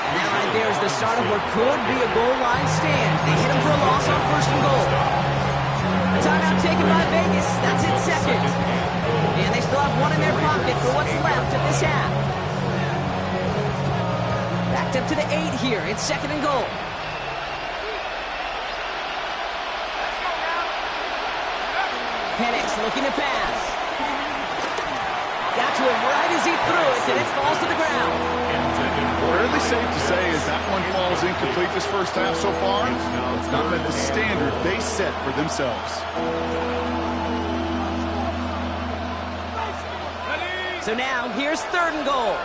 And that right there is the start of what could be a goal line stand. They hit him for a loss on 1st and goal. A timeout taken by Vegas. That's it 2nd. And they still have 1 in their pocket for what's left of this half. Backed up to the 8 here. It's 2nd and goal. Penix looking to pass. Got to him right as he threw it, and it falls to the ground. Fairly safe to say as that one falls incomplete this first half so far, it's not met the standard they set for themselves. So now, here's 3rd and goal.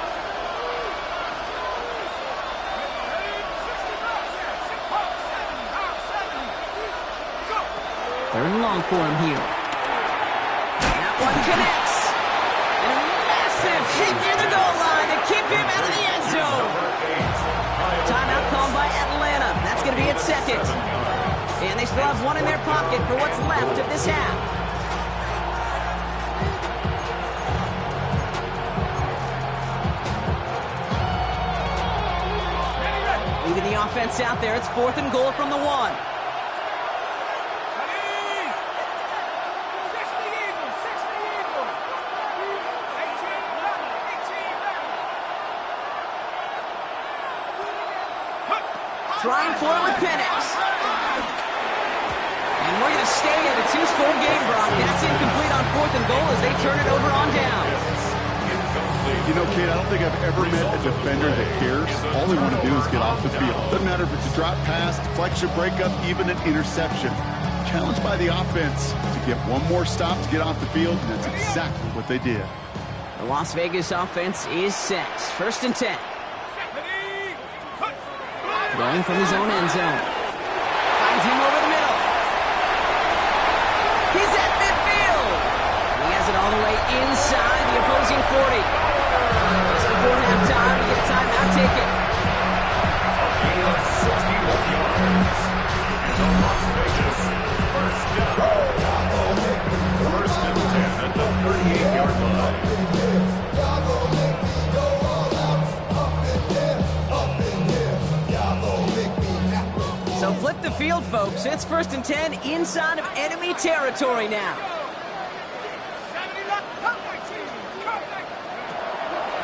Third and long for him here. That one connects. Hit near the goal line to keep him out of the end zone. Timeout called by Atlanta. That's going to be its 2nd. And they still have 1 in their pocket for what's left of this half. Leaving the offense out there. It's 4th and goal from the 1. Trying for it with Penix. And we're going to stay at a 2-score game, Brock. That's incomplete on 4th and goal as they turn it over on down. You know, Kate, I don't think I've ever met a defender that cares. All they want to do is get off the field. Doesn't matter if it's a drop pass, deflection, breakup, even an interception. Challenged by the offense to get one more stop to get off the field, and that's exactly what they did. The Las Vegas offense is set. 1st and 10. Going from his own end zone. Finds him over the middle. He's at midfield. He has it all the way inside the opposing 40. Just before halftime, we get a timeout taken. Gain of 61 yards. And the Las Vegas 1st down. 1st and 10 at the 38-yard line. So flip the field, folks. It's 1st and 10 inside of enemy territory now.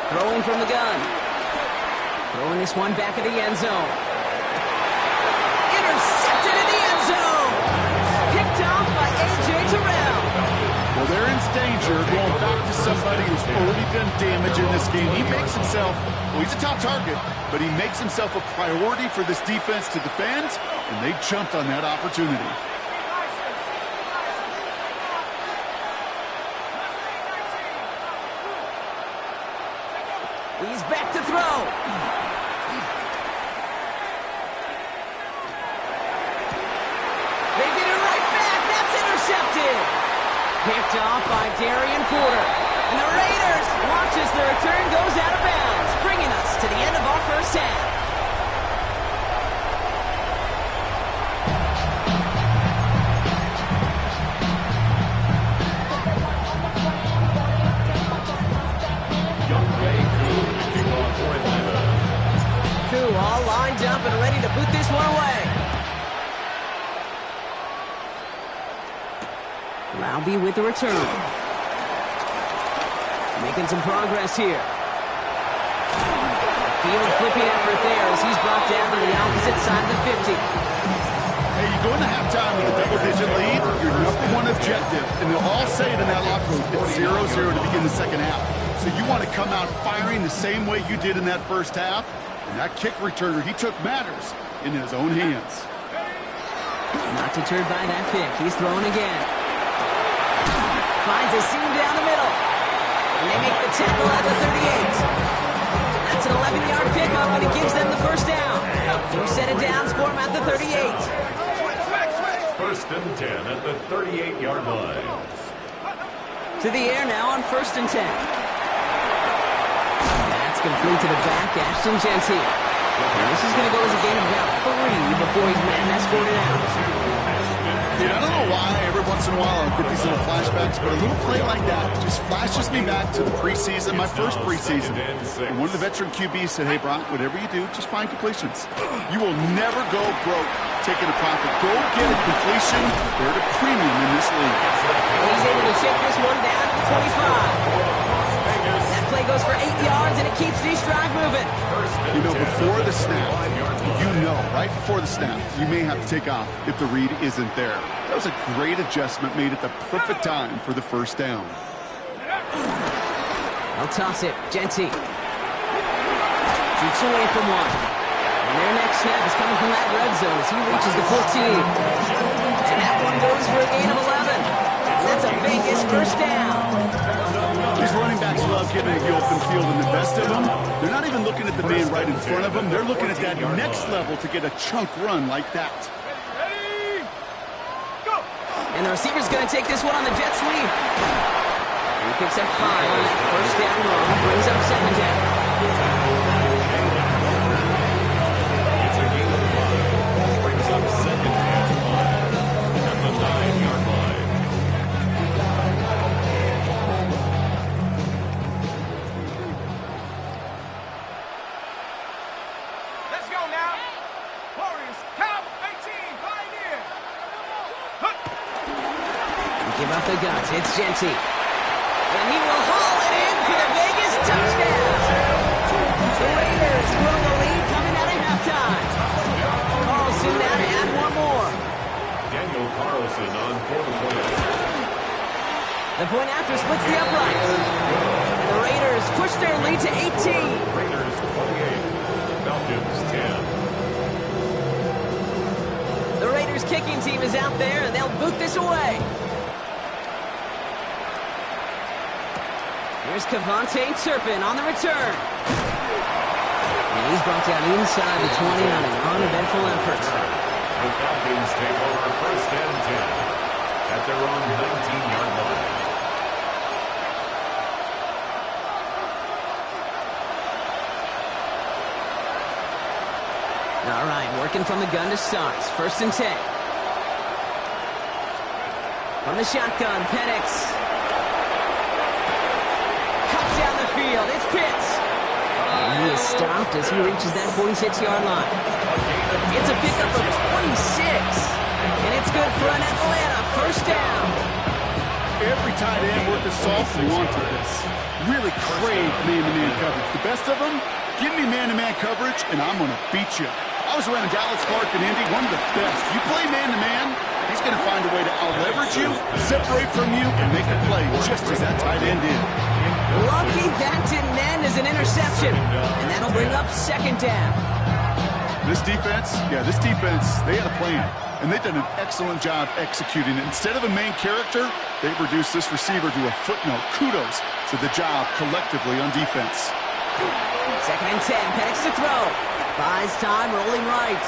Throwing from the gun. Throwing this one back at the end zone. Intercepted in the end zone. Picked off by A.J. Terrell. Well, they're in danger going back to somebody who's already done damage in this game. He makes himself, well, he's a top target, but he makes himself a priority for this defense to defend, and they jumped on that opportunity. He's back to throw. They get it right back. That's intercepted. Picked off by Darian Porter. And the Raiders watch as the return goes out of bounds, bringing us to the end of our first half. all lined up and ready to boot this one away. Laube with the return. Making some progress here. Field flipping effort there as he's brought down to the opposite side of the 50. Hey, you go into halftime with a double-digit lead, your number one objective, and they'll all say it in that locker room, it's 0-0 to begin the second half. So you want to come out firing the same way you did in that first half. And that kick returner, he took matters in his own hands. Not deterred by that pick. He's throwing again. Finds a seam down the middle. And they make the tackle at the 38. That's an 11-yard pickup, and it gives them the first down. Two set of downs for him at the 38. First and 10 at the 38-yard line. To the air now on 1st and 10. That's complete to the back, Ashton Jeanty. And this is going to go as a gain of about 3 before he's escorted out. Yeah, I don't know why every once in a while I'll get these little flashbacks, but a little play like that just flashes me back to the preseason, my first preseason. And one of the veteran QBs said, hey, Brock, whatever you do, just find completions. You will never go broke taking a profit. Go get a completion. They're at a premium in this league. He's able to take this one down to the 25. That play goes for 8 yards, and it keeps these drive moving. You know, before the snap, right before the snap, you may have to take off if the read isn't there. That was a great adjustment made at the perfect time for the first down. They'll toss it. Jeanty. Shoots away from one. And their next snap is coming from that red zone as he reaches the 14. And that one goes for a gain of 11. That's a Vegas first down. These running backs love getting the open field, and the best of them, they're not even looking at the man right in front of them. They're looking at that next level to get a chunk run like that. And the receiver's going to take this one on the Jets lead. He picks up 5 on that first down run, brings up 2nd down. It's a gain of 5, brings up 2nd and 5 at the 9-yard line. Give up the guts. It's Jeanty. And he will haul it in for the Vegas touchdown. The Raiders grow the lead coming out of halftime. Carlson now to add one more. Daniel Carlson on for the play. The point after splits the uprights. And the Raiders push their lead to 18. Raiders 28, Falcons 10. The Raiders kicking team is out there, and they'll boot this away. Here's Kevontae Turpin on the return. And he's brought down inside the 20 on an uneventful effort. The Falcons take over 1st and 10 at their own 19-yard line. All right, working from the gun to start. 1st and 10. From the shotgun, Penix. Down the field, it's Pitts. And he is stopped as he reaches that 46-yard line. It's a pickup of 26. And it's good for an Atlanta first down. Every tight end worth his salt wanted this. Really craved man-to-man coverage. The best of them, give me man-to-man coverage, and I'm going to beat you. I was around Dallas Clark and Indy, one of the best. You play man-to-man, he's going to find a way to out-leverage you, separate from you, and make a play just as that tight end did. Lucky that didn't end as an interception. And that'll bring up 2nd down. This defense, they had a plan. And they've done an excellent job executing it. Instead of a main character, they've reduced this receiver to a footnote. Kudos to the job collectively on defense. 2nd and 10, Penix to throw. Buys time, rolling right.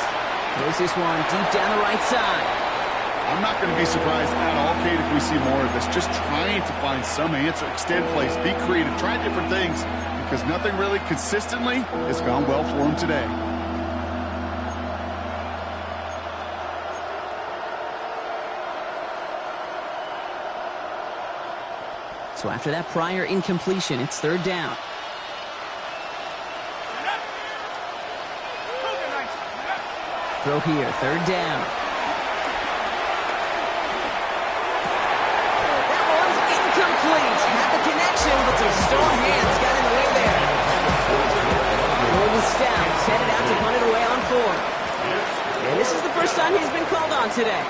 Throws this one deep down the right side. I'm not going to be surprised at all, Kate, if we see more of this. Just trying to find some answer, extend plays, be creative, try different things, because nothing really consistently has gone well for him today. So after that prior incompletion, it's 3rd down. throw here, third down. That one's incomplete. Had the connection, but some strong hands got in the way there. Jordan Stout headed out to punt it away on 4. And this is the first time he's been called on today.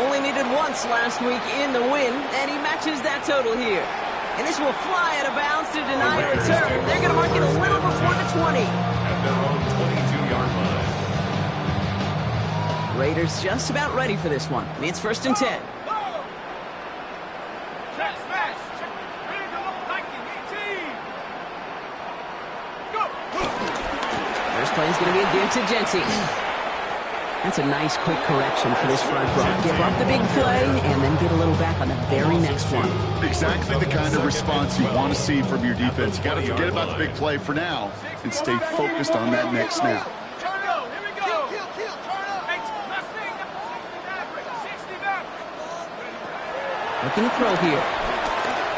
Only needed once last week in the win, and he matches that total here. And this will fly out of bounds to deny a return. They're going to mark it a little before the 20. At their own 22-yard line. Raiders just about ready for this one. It's 1st and 10. First play is going to be a give to Jency. That's a nice, quick correction for this front row. Give up the big play, and then get a little back on the very next one. Exactly the kind of response you want to see from your defense. You got to forget about the big play for now and stay focused on that next snap. Looking to throw here.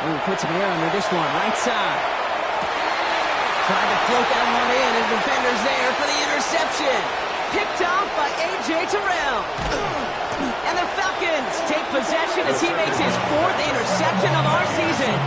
Oh, puts some air under this one, right side. Tried to float that one in, and defender's there for the interception. Picked off by A.J. Terrell. And the Falcons take possession as he makes his 4th interception of our season.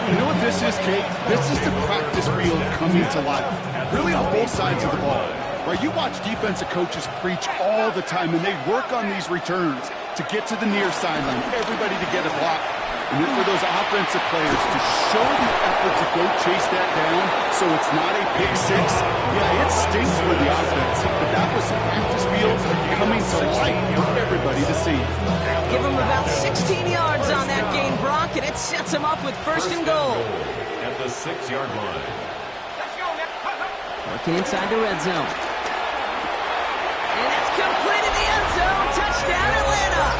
You know what this is, Kate? This is the practice field coming to life. Really on both sides of the ball. Right? You watch defensive coaches preach all the time, and they work on these returns to get to the near sideline, everybody to get a block. And then for those offensive players to show the effort to go chase that down so it's not a pick six. Yeah, it stinks for the offense, but that was the practice field coming to life for everybody to see. Give him about 16 yards on that gain, Brock, and it sets him up with 1st and goal. At the 6-yard line. Working inside the red zone. And that's complete in the end zone. Touchdown, Atlanta.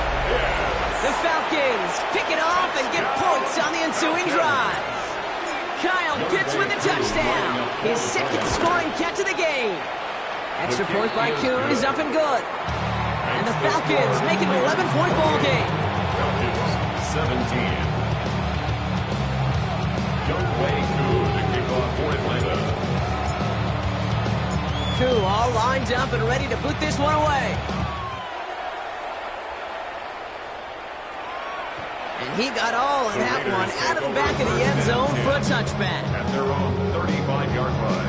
The Falcons pick it off and get points on the ensuing drive. Kyle Pitts with a touchdown. His 2nd scoring catch of the game. Extra point by Koo is up and good. And the Falcons make it an 11-point ball game. Falcons 17. Younghoe Koo to kick off for Atlanta. Koo all lined up and ready to put this one away. And he got all of that one out of the back of the end zone for a touchback. At their own 35-yard line.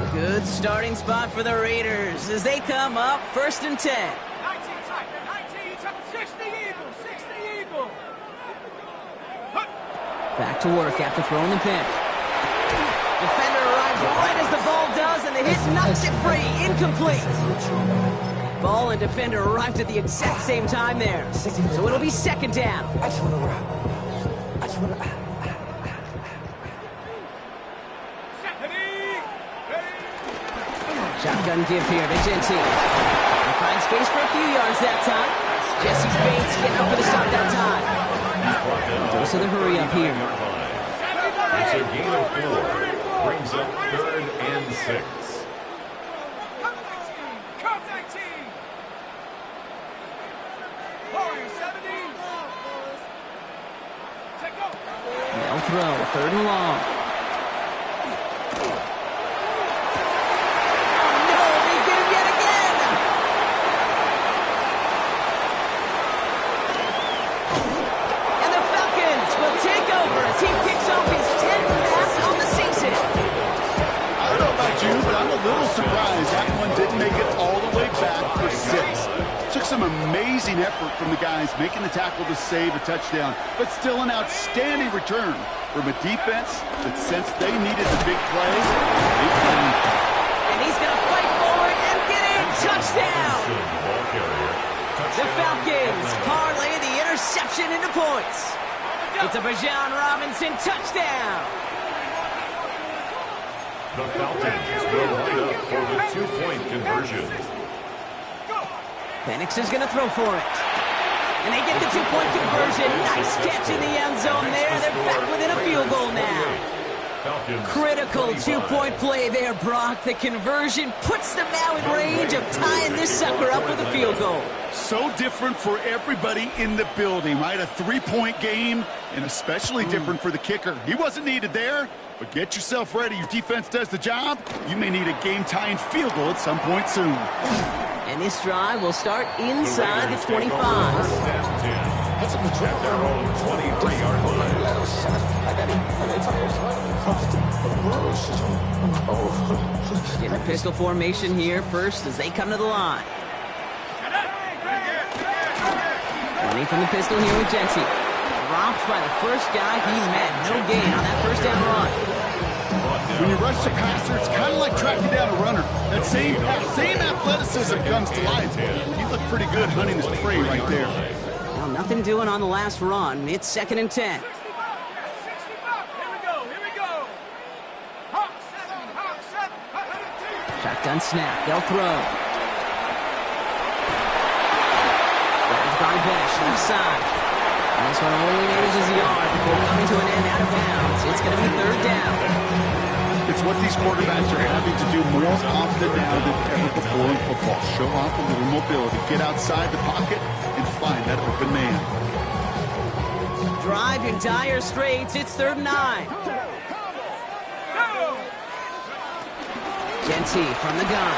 A good starting spot for the Raiders as they come up 1st and 10. 19, 60 Eagles. Back to work after throwing the pick. Defender arrives right as the ball does, and the hit knocks it free. Incomplete. Ball and defender arrived at the exact same time there. So it'll be 2nd down. Shotgun give here to Jency. They find space for a few yards that time. Jesse Bates getting up for the stop that time. Dose of the hurry up here. It's a gain of 4. Brings up 3rd and 6. They'll throw, 3rd and long. Oh no, they get him yet again! And the Falcons will take over as he picks up his 10th pass on the season. I don't know about you, but I'm a little surprised that one didn't make it all the way back for 6. Took some amazing effort from the guys making the tackle to save a touchdown, but still an outstanding return from a defense that sensed they needed the big play. And he's going to fight forward and get in. Touchdown! The Falcons parlay the interception into points. It's a Bijan Robinson touchdown. The Falcons will line up for the 2-point conversion. Penix is going to throw for it. And they get the 2-point conversion. Nice catch in the end zone there. They're back within a field goal now. Critical two-point play there, Brock. The conversion puts them now in range of tying this sucker up with a field goal. So different for everybody in the building, right? A three-point game, and especially different for the kicker. He wasn't needed there, but get yourself ready. Your defense does the job. You may need a game-tying field goal at some point soon. And this drive will start inside the 25. At their own 23-yard line. In the pistol formation here first as they come to the line. Running from the pistol here with Genty. Dropped by the first guy he met. No gain on that first down run. When you rush the passer, it's kind of like tracking down a runner. That same athleticism comes to life. He looked pretty good hunting his prey right there. Well, nothing doing on the last run. It's 2nd and 10. Shotgun snap. They'll throw. Grabbed by Besh, left side. And this one only manages a yard before coming to an end out of bounds. It's going to be 3rd down. It's what these quarterbacks are having to do more often now than ever before in football. Show off a little mobility. Get outside the pocket and find that open man. Drive in dire straits. It's 3rd and 9. Genty from the gun.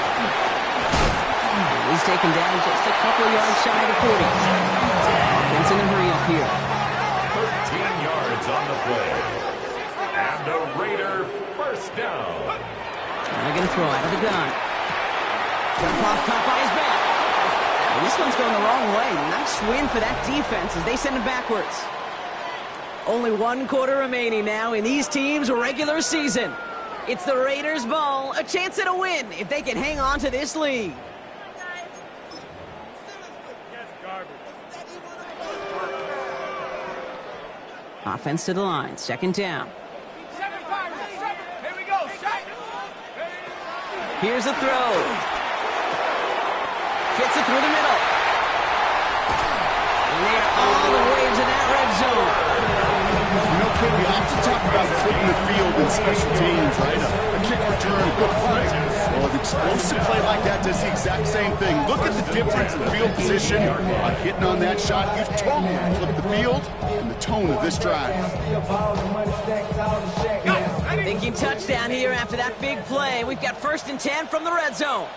He's taken down just a couple yards shy of the 40. Offense in a hurry up here. 13 yards on the play. And a Raider first down. They're going to throw out of the gun. Jump off, caught by his back. And this one's going the wrong way. Nice win for that defense as they send it backwards. Only 1 quarter remaining now in these teams' regular season. It's the Raiders' ball, a chance at a win if they can hang on to this lead. Offense to the line, 2nd down. Here's a throw. Fits it through the middle. And they are all the way to that red zone. You know, Kid, we often talk about flipping the field in special teams, right? A kick return, a good punt. Well, an explosive play like that does the exact same thing. Look at the difference in field position by hitting on that shot. You've totally flipped the field and the tone of this drive. Thinking touchdown here after that big play. We've got 1st and 10 from the red zone.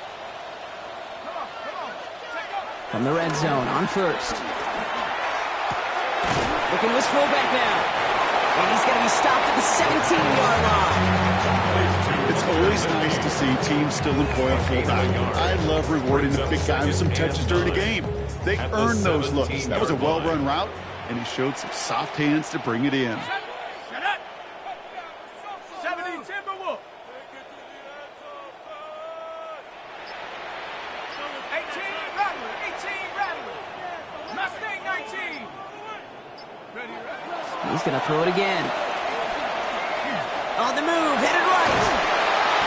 From the red zone on 1st. Looking to his fullback now. And he's going to be stopped at the 17-yard line. It's always nice to see teams still employ a fullback. I love rewarding the big guy with some touches during the game. They earn those looks. That was a well-run route, and he showed some soft hands to bring it in. He's going to throw it again. On the move, headed right.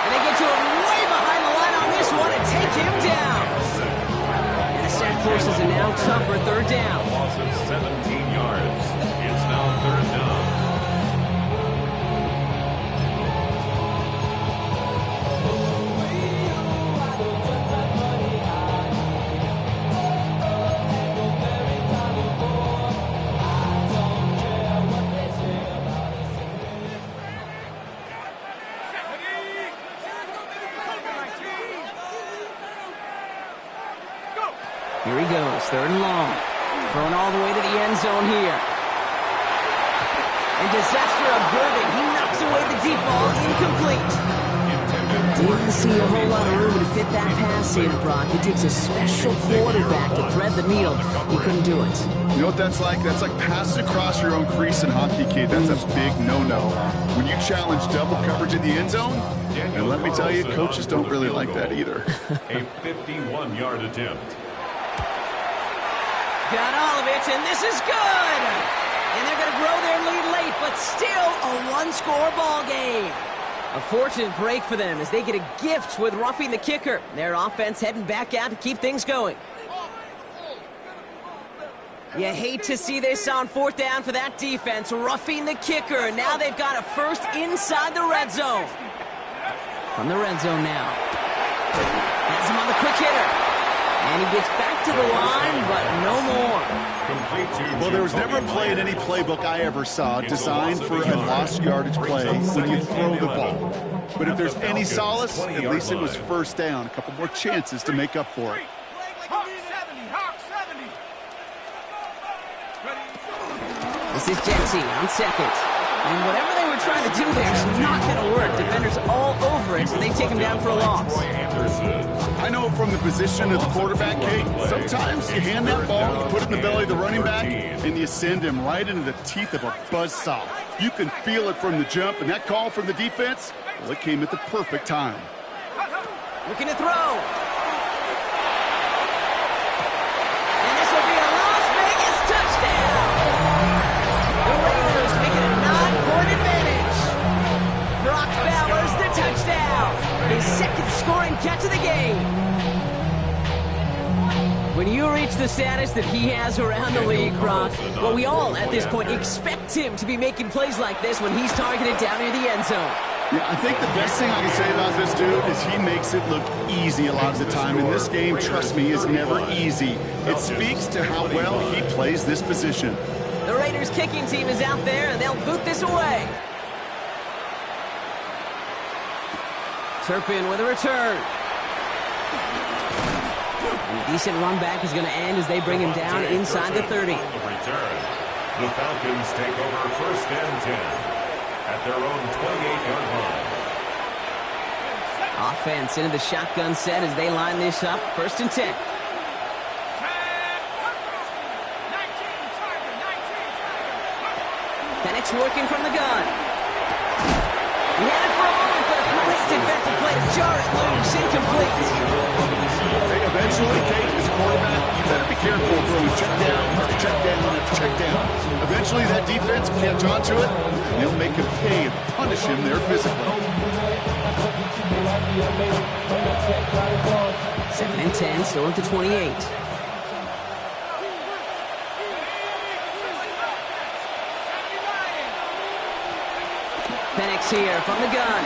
And they get to him way behind the line on this one and take him down. And the sack forces a now tougher 3rd down. Loss of 17 yards. It's now 3rd down. Here he goes, 3rd and long. Thrown all the way to the end zone here. And disaster averted. He knocks away the deep ball, incomplete. Didn't see a whole lot of room to fit that pass in, Brock. It takes a special quarterback to thread the needle. He couldn't do it. You know what that's like? That's like passing across your own crease in hockey, kid. That's a big no-no. When you challenge double coverage in the end zone, and let me tell you, coaches don't really like that either. A 51-yard attempt. Got all of it, and this is good! And they're going to grow their lead late, but still a one-score ball game. A fortunate break for them as they get a gift with roughing the kicker. Their offense heading back out to keep things going. You hate to see this on 4th down for that defense, roughing the kicker. Now they've got a first inside the red zone. From the red zone now. Has him on the quick hitter. And he gets back to the line, but no more. Well, there was never a play in any playbook I ever saw designed for a lost yardage play when you throw the ball. But if there's any solace, at least it was first down. A couple more chances to make up for it. This is Jency on second. And whatever they were trying to do there is not going to work. Defenders all over it, so they take him down for a loss. I know from the position of the quarterback, Kate, sometimes you hand that ball, you put it in the belly of the running back, and you send him right into the teeth of a buzzsaw. You can feel it from the jump, and that call from the defense, well, it came at the perfect time. Looking to throw. And this will be a Las Vegas touchdown. The Raiders make it a 9-point advantage. Brock Bowers the touchdown. His second scoring catch of the game. When you reach the status that he has around the league, Brock, well, we all at this point expect him to be making plays like this when he's targeted down near the end zone. Yeah, I think the best thing I can say about this dude is he makes it look easy a lot of the time. And this game, trust me, is never easy. It speaks to how well he plays this position. The Raiders kicking team is out there, and they'll boot this away. Turpin with a return. And a decent run back is going to end as they bring him down inside the 30. The Falcons take over first and 10 at their own 28-yard line. Offense into the shotgun set as they line this up. First and 10. Penix working from the gun. He had it for a moment, but a quick defensive play to jar it loose. Incomplete. Hey, eventually, Kate, as a quarterback, you better be careful throwing check down after check down after check down. Eventually, that defense will catch on to it, and they'll make him pay and punish him there physically. 2nd and 10, still at the 28. Penix here from the gun.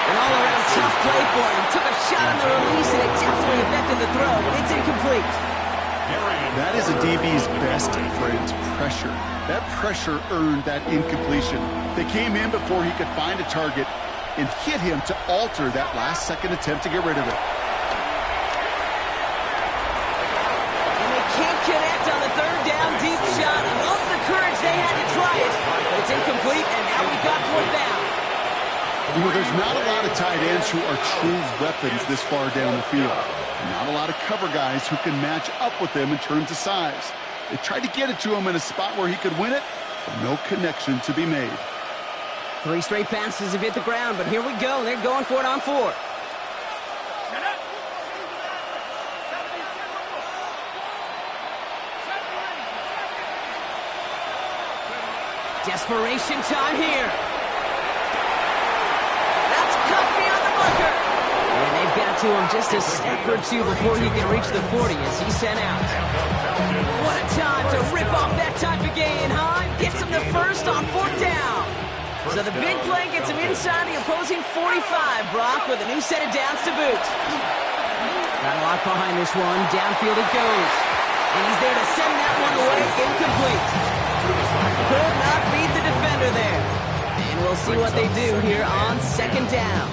An all-around tough play for him. Took a shot on the release, and it definitely affected the throw, but it's incomplete. That is a DB's best friend, pressure. That pressure earned that incompletion. They came in before he could find a target and hit him to alter that last-second attempt to get rid of it. And they can't connect on the third down deep shot. I love the courage they had to try it, but it's incomplete, and now we've got 4th down. You know, there's not a lot of tight ends who are true weapons this far down the field. Not a lot of cover guys who can match up with them in terms of size. They tried to get it to him in a spot where he could win it, but no connection to be made. 3 straight passes have hit the ground, but here we go. They're going for it on 4th. Desperation time here. That's cut beyond the marker. And they've got to him just a step or two before he can reach the 40 as he's sent out. What a time to rip off that type of gain, huh? Gets him the first on 4th down. So the big play gets him inside the opposing 45, Brock, with a new set of downs to boot. Got a lot behind this one. Downfield it goes. And he's there to send that one away. Incomplete. Could not beat the defender there. And we'll see what they do here on 2nd down.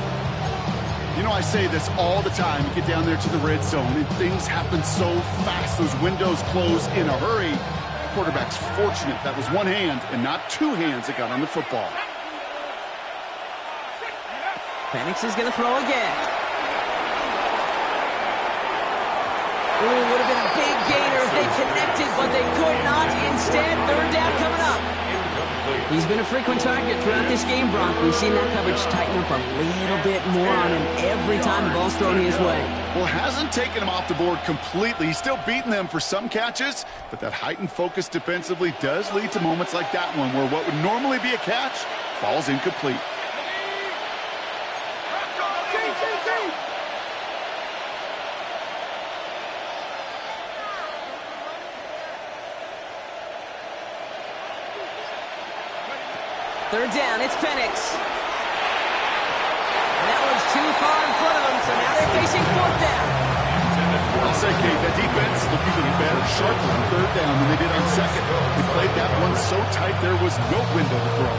You know, I say this all the time. You get down there to the red zone, and things happen so fast. Those windows close in a hurry. Quarterback's fortunate that was one hand and not 2 hands that got on the football. Penix is going to throw again. Ooh, would have been a big gainer if they connected, but they could not. Instead, 3rd down coming up. He's been a frequent target throughout this game, Brock. We've seen that coverage tighten up a little bit more on him every time the ball's thrown his way. Well, hasn't taken him off the board completely. He's still beating them for some catches, but that heightened focus defensively does lead to moments like that one where what would normally be a catch falls incomplete. Third down, it's Penix. And that one's too far in front of them, so now they're facing fourth down. I'll say, Kate, that defense looked even better, sharper on third down than they did on second. They played that one so tight there was no window to throw.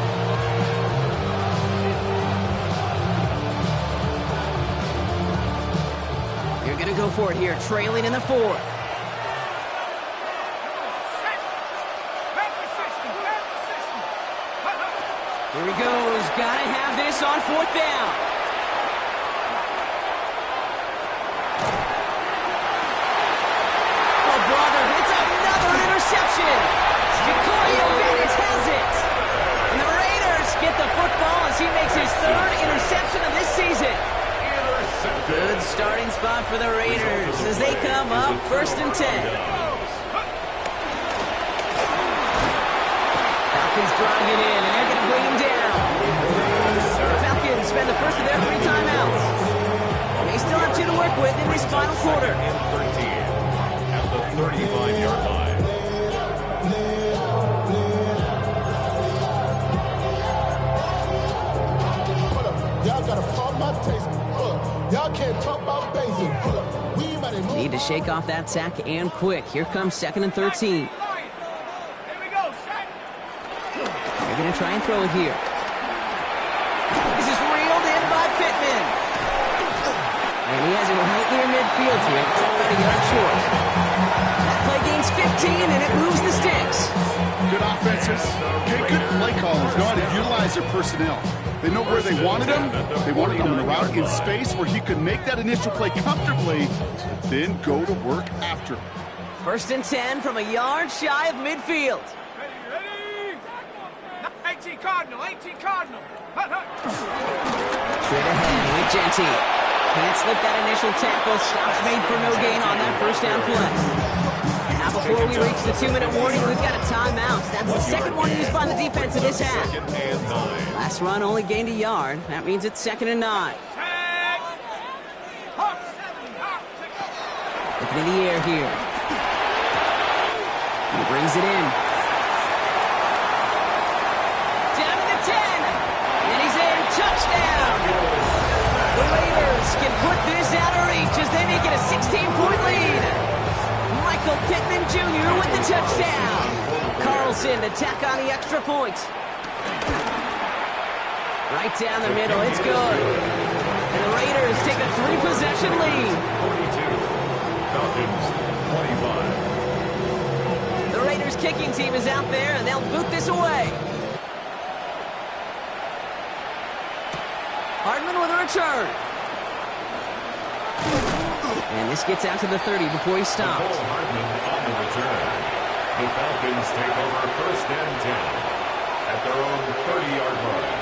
You're going to go for it here, trailing in the fourth. Here he goes. Got to have this on fourth down. Oh, brother, it's another interception. Jacorio Bennett has it. And the Raiders get the football as he makes his third interception of this season. Good starting spot for the Raiders as they come up 1st and 10. Falcons driving in, and they're going to bring him down. The Falcons spend the first of their 3 timeouts. And they still have 2 to work with in this final quarter. At the 35-yard line. Y'all got to pump my taste. Y'all can't talk about basic. Need to shake off that sack and quick. Here comes 2nd and 13. They're going to try and throw it here. This is reeled in by Pittman. And he has it right near midfield here. It's about a yard short. That play gains 15, and it moves the sticks. Good offenses. Okay, good play callers know how to utilize their personnel. They know where they wanted him. They wanted him on a route in space where he could make that initial play comfortably, but then go to work after. 1st and 10 from a yard shy of midfield. 18 Cardinal. Straight ahead with Genty. Can't slip that initial tackle. Stops made for no gain on that first down play. And now before we reach the 2-minute warning, we've got a timeout. That's the second one used by the defense in this half. Last run only gained a yard. That means it's 2nd and 9. Looking in the air here. He brings it in. Down to the 10. And he's in. Touchdown. The Raiders can put this out of reach as they make it a 16-point lead. Michael Pittman Jr. with the touchdown. Carlson to tack on the extra point. Right down the middle. It's good. And the Raiders take a 3-possession lead. 42. Falcons 25. The Raiders kicking team is out there, and they'll boot this away. Hardman with a return. And this gets out to the 30 before he stops. Hardman on the return. The Falcons take over 1st and 10 at their own 30-yard line.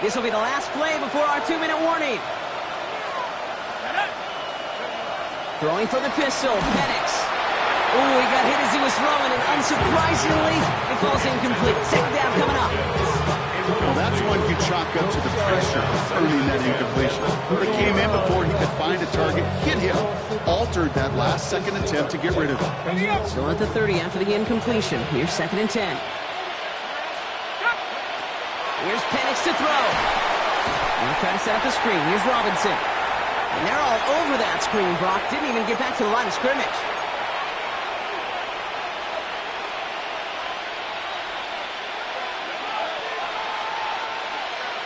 This will be the last play before our 2-minute warning. Throwing for the pistol, Penix. Oh, he got hit as he was throwing, and unsurprisingly, it falls incomplete. 2nd down coming up. Well, that's one you chalk up to the pressure earning that incompletion. They came in before he could find a target, hit him, altered that last second attempt to get rid of it. Still at the 30 after the incompletion. Here's 2nd and 10. Here's Penix to throw. Now try to set up the screen. Here's Robinson. And they're all over that screen. Brock didn't even get back to the line of scrimmage.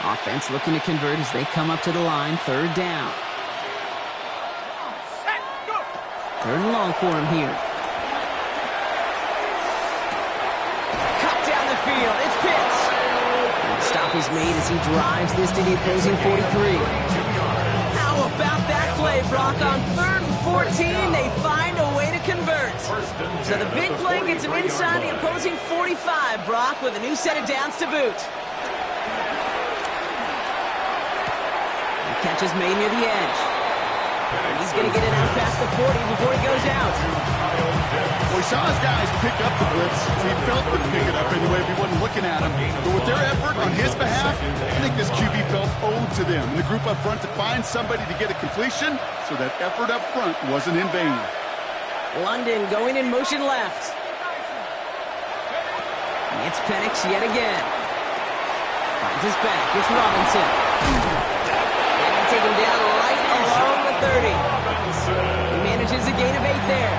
Offense looking to convert as they come up to the line. 3rd down. 3rd and long for him here. Cut down the field. It's Pitts. And the stop is made as he drives this to the opposing 43. How about that play, Brock? On 3rd and 14, they find a way to convert. So the big play gets him inside the opposing 45, Brock, with a new set of downs to boot. Catch is made near the edge. And he's going to get it out past the 40 before he goes out. Well, he saw his guys pick up the blitz. He felt them pick it up anyway if he wasn't looking at him. But with their effort on his behalf, I think this QB felt owed to them. And the group up front to find somebody to get a completion, so that effort up front wasn't in vain. London going in motion left. It's Penix yet again. Finds his back. It's Robinson. And they take him down right along the 30. He manages a gain of 8 there.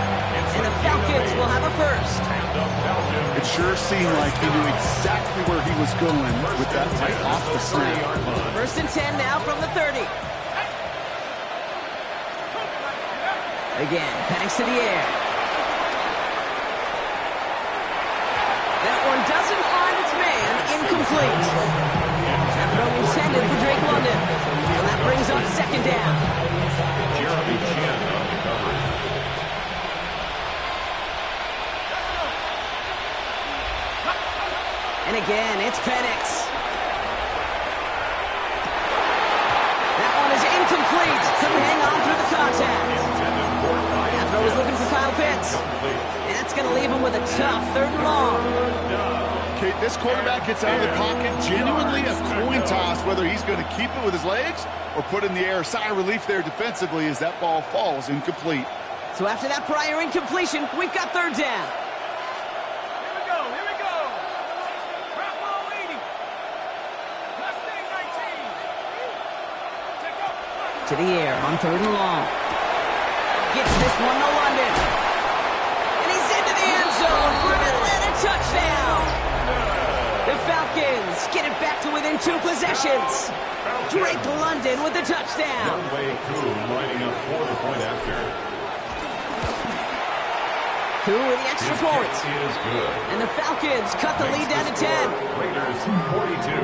And the Falcons will have a first. It sure seemed like he knew exactly where he was going with that right off the snap. First and 10 now from the 30. Again, Penix to the air. That one doesn't find its man. Incomplete. That throw intended for Drake London. And that brings up second down. Jeremy Chinn on the coverage. And again, it's Penix. That one is incomplete. Couldn't hang on through the contact. That throw is looking for Kyle Pitts. And that's going to leave him with a tough 3rd and long. Okay, this quarterback gets out of the pocket, genuinely a coin toss whether he's going to keep it with his legs or put in the air. Sigh of relief there defensively as that ball falls incomplete. So after that prior incompletion, we've got 3rd down. To the air on 3rd and long. Gets this one to London. And he's into the end zone for an Atlanta touchdown. The Falcons get it back to within 2 possessions. Drake London with the touchdown. Younghoe Koo lining up for the point after. Koo with the extra point. Is good. And the Falcons cut the lead down to 10. Raiders 42.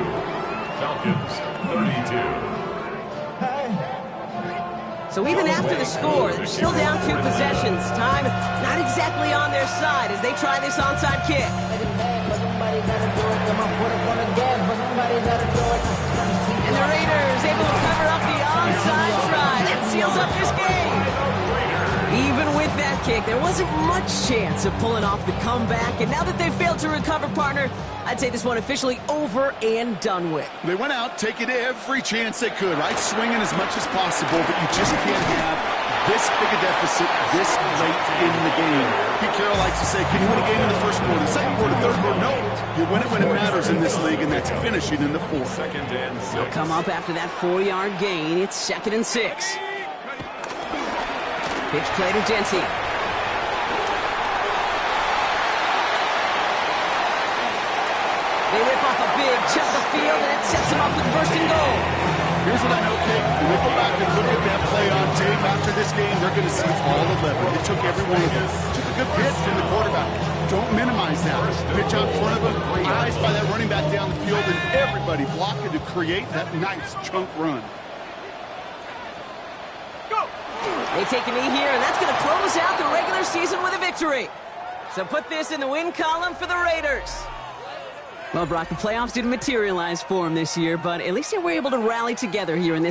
Falcons 32. So even after the score, they're still down 2 possessions. Time not exactly on their side as they try this onside kick. And the Raiders able to cover up the onside try. That seals up this game. Even with that kick, there wasn't much chance of pulling off the comeback. And now that they've failed to recover, partner, I'd say this one officially over and done with. They went out taking every chance they could, right? Swinging as much as possible, but you just can't have this big a deficit this late in the game. Pete Carroll likes to say, can you win a game in the first quarter, second quarter, third quarter? No. You win it when it matters in this league, and that's finishing in the 4th. Second and 6. They'll come up after that 4-yard gain. It's 2nd and 6. Pitch play to Jency. They rip off a big chunk of field, and it sets them up with 1st and goal. Here's what I know, Kate. When we go back and look at that play on tape after this game, they're going to see all 11. They took every one of them. Took a good pitch from the quarterback. Don't minimize that. Pitch out in front of them, eyes by that running back down the field, and everybody blocking to create that nice chunk run. They take a knee here, and that's going to close out the regular season with a victory. So put this in the win column for the Raiders. Well, Brock, the playoffs didn't materialize for them this year, but at least they were able to rally together here in this